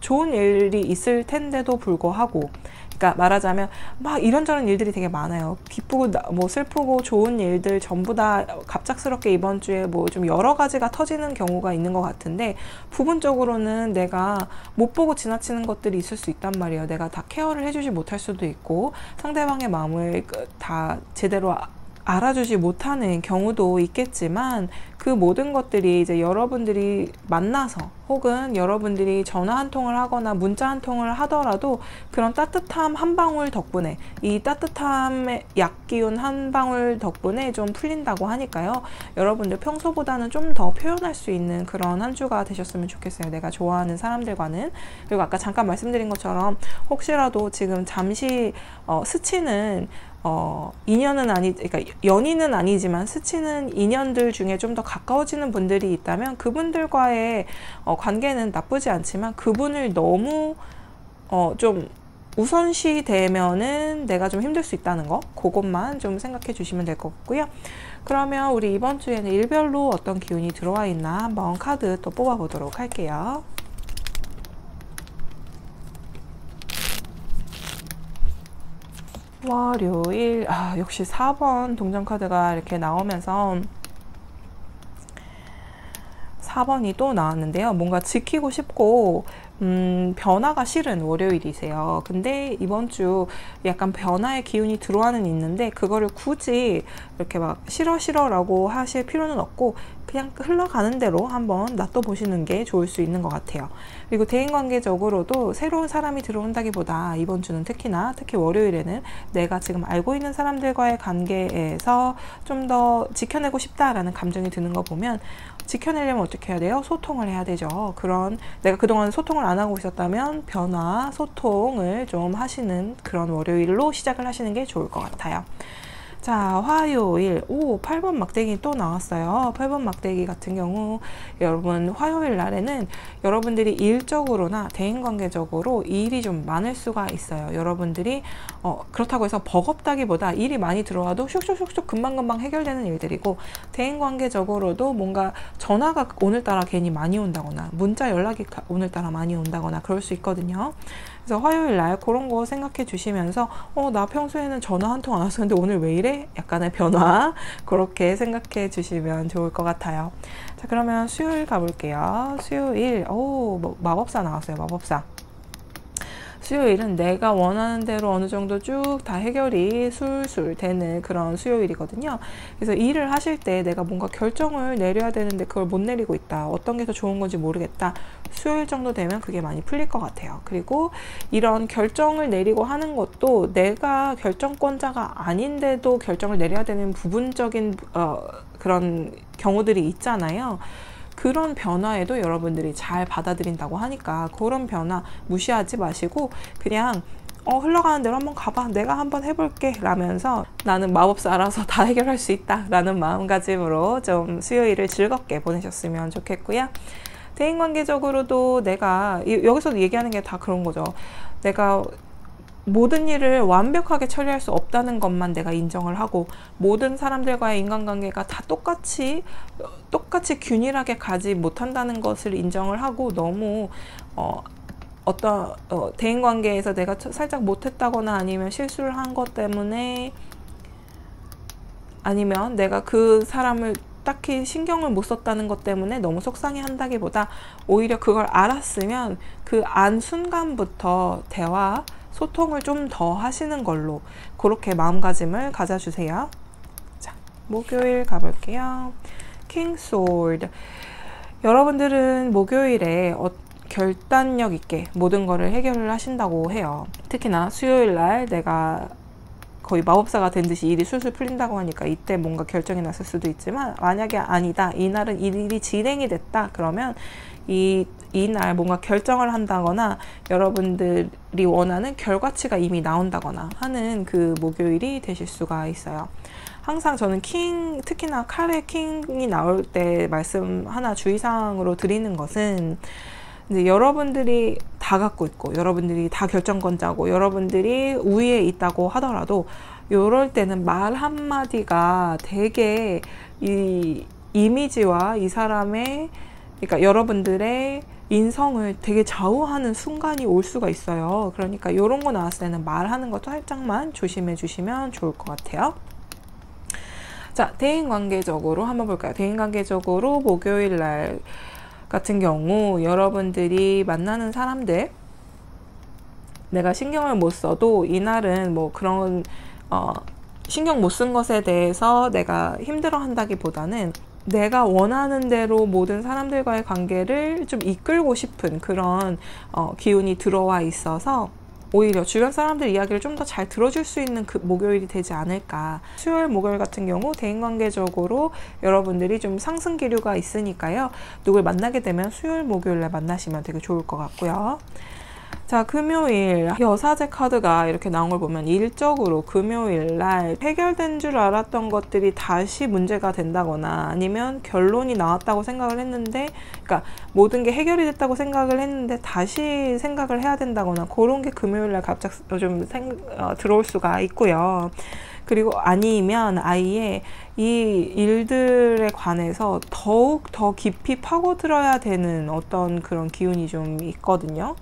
좋은 일이 있을 텐데도 불구하고, 그러니까 말하자면 막 이런저런 일들이 되게 많아요. 기쁘고 뭐 슬프고 좋은 일들 전부 다 갑작스럽게 이번 주에 뭐 좀 여러 가지가 터지는 경우가 있는 것 같은데, 부분적으로는 내가 못 보고 지나치는 것들이 있을 수 있단 말이에요. 내가 다 케어를 해주지 못할 수도 있고 상대방의 마음을 다 제대로 알아주지 못하는 경우도 있겠지만, 그 모든 것들이 이제 여러분들이 만나서 혹은 여러분들이 전화 한 통을 하거나 문자 한 통을 하더라도 그런 따뜻함 한 방울 덕분에, 이 따뜻함의 약기운 한 방울 덕분에 좀 풀린다고 하니까요. 여러분들 평소보다는 좀 더 표현할 수 있는 그런 한 주가 되셨으면 좋겠어요. 내가 좋아하는 사람들과는. 그리고 아까 잠깐 말씀드린 것처럼 혹시라도 지금 잠시 스치는 인연은 그러니까 연인은 아니지만 스치는 인연들 중에 좀 더 가까워지는 분들이 있다면 그분들과의 관계는 나쁘지 않지만 그분을 너무 좀 우선시 되면은 내가 좀 힘들 수 있다는 거, 그것만 좀 생각해 주시면 될 것 같고요. 그러면 우리 이번 주에는 일별로 어떤 기운이 들어와 있나 한번 카드 또 뽑아 보도록 할게요. 월요일, 역시 4번 동전 카드가 이렇게 나오면서 4번이 또 나왔는데요. 뭔가 지키고 싶고 변화가 싫은 월요일이세요. 근데 이번 주 약간 변화의 기운이 들어와는 있는데 그거를 굳이 이렇게 막 싫어 라고 하실 필요는 없고 그냥 흘러가는 대로 한번 놔둬보시는 게 좋을 수 있는 것 같아요. 그리고 대인관계적으로도 새로운 사람이 들어온다기보다 이번 주는 특히 월요일에는 내가 지금 알고 있는 사람들과의 관계에서 좀 더 지켜내고 싶다라는 감정이 드는 거 보면, 지켜내려면 어떻게 해야 돼요? 소통을 해야 되죠. 그런 내가 그동안 소통을 안 하고 있었다면 변화, 소통을 좀 하시는 그런 월요일로 시작을 하시는 게 좋을 것 같아요. 자, 화요일. 8번 막대기 또 나왔어요. 8번 막대기 같은 경우 여러분 화요일 날에는 여러분들이 일적으로나 대인관계적으로 일이 좀 많을 수가 있어요. 여러분들이 그렇다고 해서 버겁다기보다 일이 많이 들어와도 슉슉슉슉 금방금방 해결되는 일들이고, 대인관계적으로도 뭔가 전화가 오늘따라 괜히 많이 온다거나 문자 연락이 오늘따라 많이 온다거나 그럴 수 있거든요. 그래서 화요일 날 그런 거 생각해 주시면서 나 평소에는 전화 한 통 안 왔었는데 오늘 왜 이래? 약간의 변화, 그렇게 생각해 주시면 좋을 것 같아요. 자, 그러면 수요일 가볼게요. 수요일, 마법사 나왔어요. 마법사. 수요일은 내가 원하는 대로 어느 정도 쭉 다 해결이 술술 되는 그런 수요일이거든요. 그래서 일을 하실 때 내가 뭔가 결정을 내려야 되는데 그걸 못 내리고 있다. 어떤 게 더 좋은 건지 모르겠다. 수요일 정도 되면 그게 많이 풀릴 것 같아요. 그리고 이런 결정을 내리고 하는 것도 내가 결정권자가 아닌데도 결정을 내려야 되는 부분적인 그런 경우들이 있잖아요. 그런 변화에도 여러분들이 잘 받아들인다고 하니까 그런 변화 무시하지 마시고 그냥 흘러가는 대로 한번 가봐, 내가 한번 해볼게 라면서 나는 마법사라서 다 해결할 수 있다 라는 마음가짐으로 좀 수요일을 즐겁게 보내셨으면 좋겠고요. 대인관계적으로도 내가 여기서도 얘기하는 게 다 그런 거죠. 내가 모든 일을 완벽하게 처리할 수 없다는 것만 내가 인정을 하고, 모든 사람들과의 인간관계가 다 똑같이 균일하게 가지 못한다는 것을 인정을 하고, 너무 어떤 대인관계에서 내가 살짝 못했다거나 아니면 실수를 한 것 때문에, 아니면 내가 그 사람을 딱히 신경을 못 썼다는 것 때문에 너무 속상해 한다기보다 오히려 그걸 알았으면 그 안 순간부터 대화, 소통을 좀 더 하시는 걸로 그렇게 마음가짐을 가져주세요. 자, 목요일 가볼게요. 킹 소드. 여러분들은 목요일에 결단력 있게 모든 거를 해결을 하신다고 해요. 특히나 수요일 날 내가 거의 마법사가 된 듯이 일이 술술 풀린다고 하니까 이때 뭔가 결정이 났을 수도 있지만, 만약에 아니다, 이날은 이 일이 진행이 됐다 그러면 이날 뭔가 결정을 한다거나 여러분들이 원하는 결과치가 이미 나온다거나 하는 그 목요일이 되실 수가 있어요. 항상 저는 특히나 칼의 킹이 나올 때 말씀 하나 주의사항으로 드리는 것은, 이제 여러분들이 다 갖고 있고 여러분들이 다 결정권자고 여러분들이 우위에 있다고 하더라도, 요럴 때는 말 한마디가 되게 이 이미지와 이 사람의, 그러니까 여러분들의 인성을 되게 좌우하는 순간이 올 수가 있어요. 그러니까 요런 거 나왔을 때는 말하는 것도 살짝만 조심해 주시면 좋을 것 같아요. 자, 대인관계적으로 한번 볼까요? 대인관계적으로 목요일 날 같은 경우 여러분들이 만나는 사람들, 내가 신경을 못 써도 이날은 뭐 그런 신경 못 쓴 것에 대해서 내가 힘들어 한다기보다는 내가 원하는 대로 모든 사람들과의 관계를 좀 이끌고 싶은 그런 기운이 들어와 있어서 오히려 주변 사람들 이야기를 좀 더 잘 들어줄 수 있는 그 목요일이 되지 않을까. 수요일 목요일 같은 경우 대인관계적으로 여러분들이 좀 상승 기류가 있으니까요, 누굴 만나게 되면 수요일 목요일에 만나시면 되게 좋을 것 같고요. 자, 금요일 여사제 카드가 이렇게 나온 걸 보면 일적으로 금요일 날 해결된 줄 알았던 것들이 다시 문제가 된다거나, 아니면 결론이 나왔다고 생각을 했는데, 그러니까 모든 게 해결이 됐다고 생각을 했는데 다시 생각을 해야 된다거나, 그런 게 금요일 날 갑자기 좀 들어올 수가 있고요. 그리고 아니면 아예 이 일들에 관해서 더욱 더 깊이 파고들어야 되는 어떤 그런 기운이 좀 있거든요.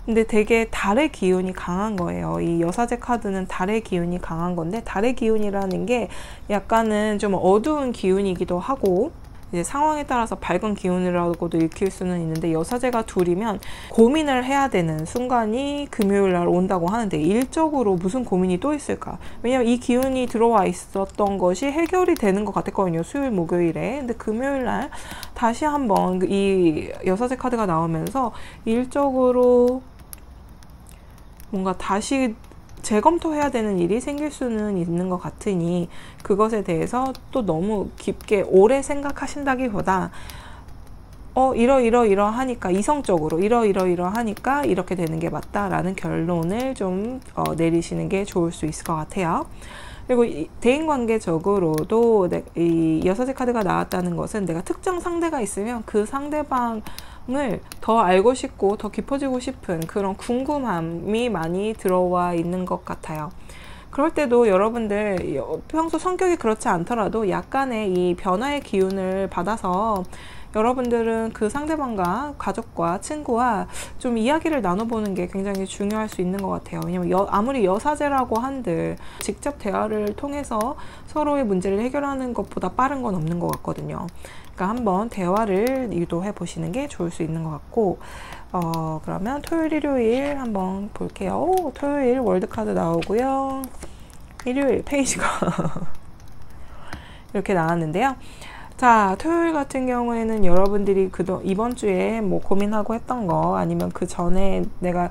근데 되게 달의 기운이 강한 거예요. 이 여사제 카드는 달의 기운이 강한 건데, 달의 기운이라는 게 약간은 좀 어두운 기운이기도 하고, 이제 상황에 따라서 밝은 기운이라고도 읽힐 수는 있는데, 여사제가 둘이면 고민을 해야 되는 순간이 금요일 날 온다고 하는데, 일적으로 무슨 고민이 또 있을까? 왜냐면 이 기운이 들어와 있었던 것이 해결이 되는 것 같았거든요, 수요일 목요일에. 근데 금요일 날 다시 한번 이 여사제 카드가 나오면서 일적으로 뭔가 다시 재검토해야 되는 일이 생길 수는 있는 것 같으니, 그것에 대해서 또 너무 깊게 오래 생각하신다기보다 이러하니까, 이성적으로 이러하니까 이렇게 되는 게 맞다라는 결론을 좀 내리시는 게 좋을 수 있을 것 같아요. 그리고 대인관계적으로도 이 여사제 카드가 나왔다는 것은, 내가 특정 상대가 있으면 그 상대방을 더 알고 싶고 더 깊어지고 싶은 그런 궁금함이 많이 들어와 있는 것 같아요. 그럴 때도 여러분들 평소 성격이 그렇지 않더라도 약간의 이 변화의 기운을 받아서 여러분들은 그 상대방과 가족과 친구와 좀 이야기를 나눠보는 게 굉장히 중요할 수 있는 것 같아요. 왜냐면 아무리 여사제라고 한들 직접 대화를 통해서 서로의 문제를 해결하는 것보다 빠른 건 없는 것 같거든요. 그러니까 한번 대화를 유도해 보시는 게 좋을 수 있는 것 같고, 그러면 토요일, 일요일 한번 볼게요. 토요일 월드카드 나오고요. 일요일 페이지가 이렇게 나왔는데요. 자, 토요일 같은 경우에는 여러분들이 이번 주에 뭐 고민하고 했던 거, 아니면 그 전에 내가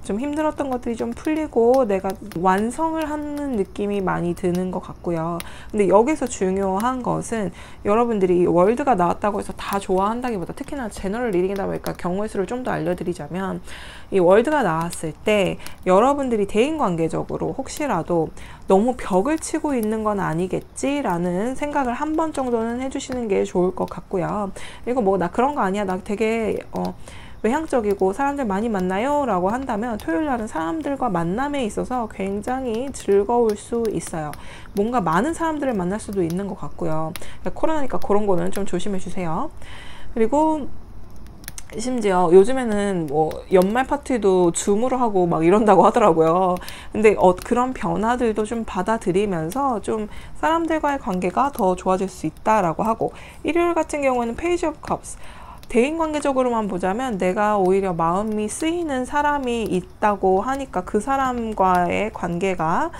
좀 힘들었던 것들이 좀 풀리고 내가 완성을 하는 느낌이 많이 드는 것 같고요. 근데 여기서 중요한 것은, 여러분들이 월드가 나왔다고 해서 다 좋아한다기보다, 특히나 제너럴 리딩이다 보니까 경우의 수를 좀 더 알려드리자면, 이 월드가 나왔을 때 여러분들이 대인관계적으로 혹시라도 너무 벽을 치고 있는 건 아니겠지라는 생각을 한 번 정도는 해주시는 게 좋을 것 같고요. 이거 뭐 나 그런 거 아니야, 나 되게 외향적이고 사람들 많이 만나요 라고 한다면, 토요일 날은 사람들과 만남에 있어서 굉장히 즐거울 수 있어요. 뭔가 많은 사람들을 만날 수도 있는 것 같고요. 코로나니까 그런 거는 좀 조심해 주세요. 그리고 심지어 요즘에는 뭐 연말 파티도 줌으로 하고 막 이런다고 하더라고요. 근데 그런 변화들도 좀 받아들이면서 좀 사람들과의 관계가 더 좋아질 수 있다라고 하고, 일요일 같은 경우는 페이지 오브 컵스, 대인관계적으로만 보자면 내가 오히려 마음이 쓰이는 사람이 있다고 하니까 그 사람과의 관계가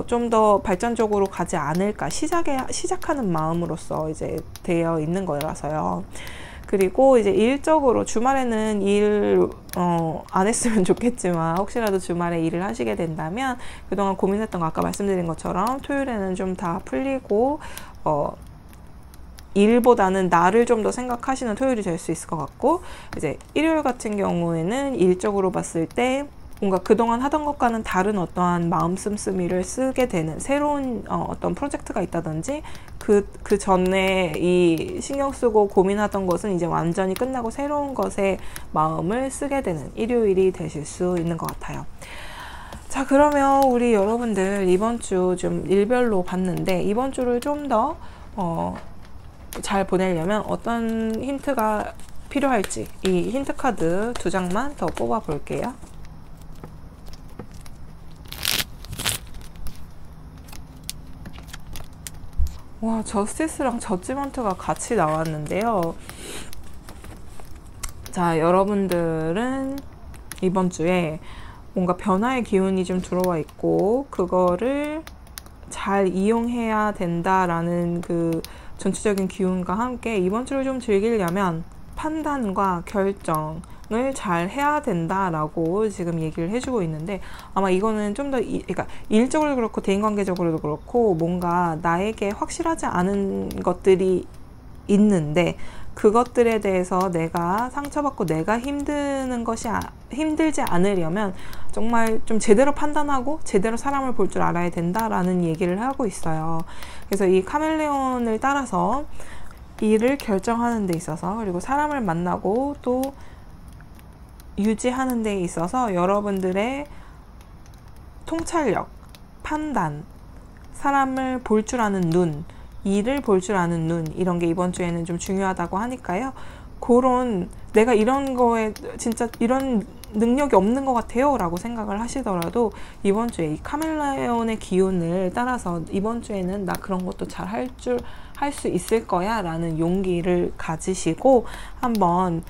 좀 더 발전적으로 가지 않을까, 시작하는 마음으로서 이제 되어 있는 거라서요. 그리고 이제 일적으로 주말에는 일 안 했으면 좋겠지만 혹시라도 주말에 일을 하시게 된다면 그동안 고민했던 거 아까 말씀드린 것처럼 토요일에는 좀 다 풀리고 일보다는 나를 좀 더 생각하시는 토요일이 될 수 있을 것 같고, 이제 일요일 같은 경우에는 일적으로 봤을 때 뭔가 그동안 하던 것과는 다른 어떠한 마음 씀씀이를 쓰게 되는 새로운 어떤 프로젝트가 있다든지 그 전에 이 신경 쓰고 고민하던 것은 이제 완전히 끝나고 새로운 것에 마음을 쓰게 되는 일요일이 되실 수 있는 것 같아요. 자, 그러면 우리 여러분들 이번 주 좀 일별로 봤는데 이번 주를 좀 더 잘 보내려면 어떤 힌트가 필요할지 이 힌트 카드 2장만 더 뽑아 볼게요. 와, 저스티스랑 저지먼트가 같이 나왔는데요. 자, 여러분들은 이번 주에 뭔가 변화의 기운이 좀 들어와 있고 그거를 잘 이용해야 된다라는 그 전체적인 기운과 함께 이번 주를 좀 즐기려면 판단과 결정을 잘 해야 된다라고 지금 얘기를 해주고 있는데, 아마 이거는 좀 더 그러니까 일적으로 그렇고 대인관계적으로도 그렇고 뭔가 나에게 확실하지 않은 것들이 있는데 그것들에 대해서 내가 상처받고 내가 힘들지 않으려면 정말 좀 제대로 판단하고 제대로 사람을 볼 줄 알아야 된다라는 얘기를 하고 있어요. 그래서 이 카멜레온을 따라서 일을 결정하는 데 있어서 그리고 사람을 만나고 또 유지하는 데 있어서 여러분들의 통찰력, 판단, 사람을 볼 줄 아는 눈, 일을 볼 줄 아는 눈, 이런 게 이번 주에는 좀 중요하다고 하니까요. 그런 내가 이런 거에 진짜 이런 능력이 없는 것 같아요 라고 생각을 하시더라도 이번 주에 이 카멜레온의 기운을 따라서 이번 주에는 나 그런 것도 잘 할 수 있을 거야 라는 용기를 가지시고 한번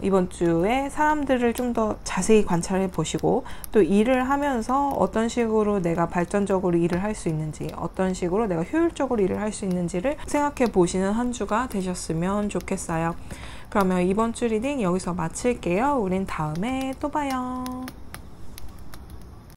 이번 주에 사람들을 좀 더 자세히 관찰해 보시고 또 일을 하면서 어떤 식으로 내가 발전적으로 일을 할 수 있는지 어떤 식으로 내가 효율적으로 일을 할 수 있는지를 생각해 보시는 한 주가 되셨으면 좋겠어요. 그러면 이번 주 리딩 여기서 마칠게요. 우린 다음에 또 봐요.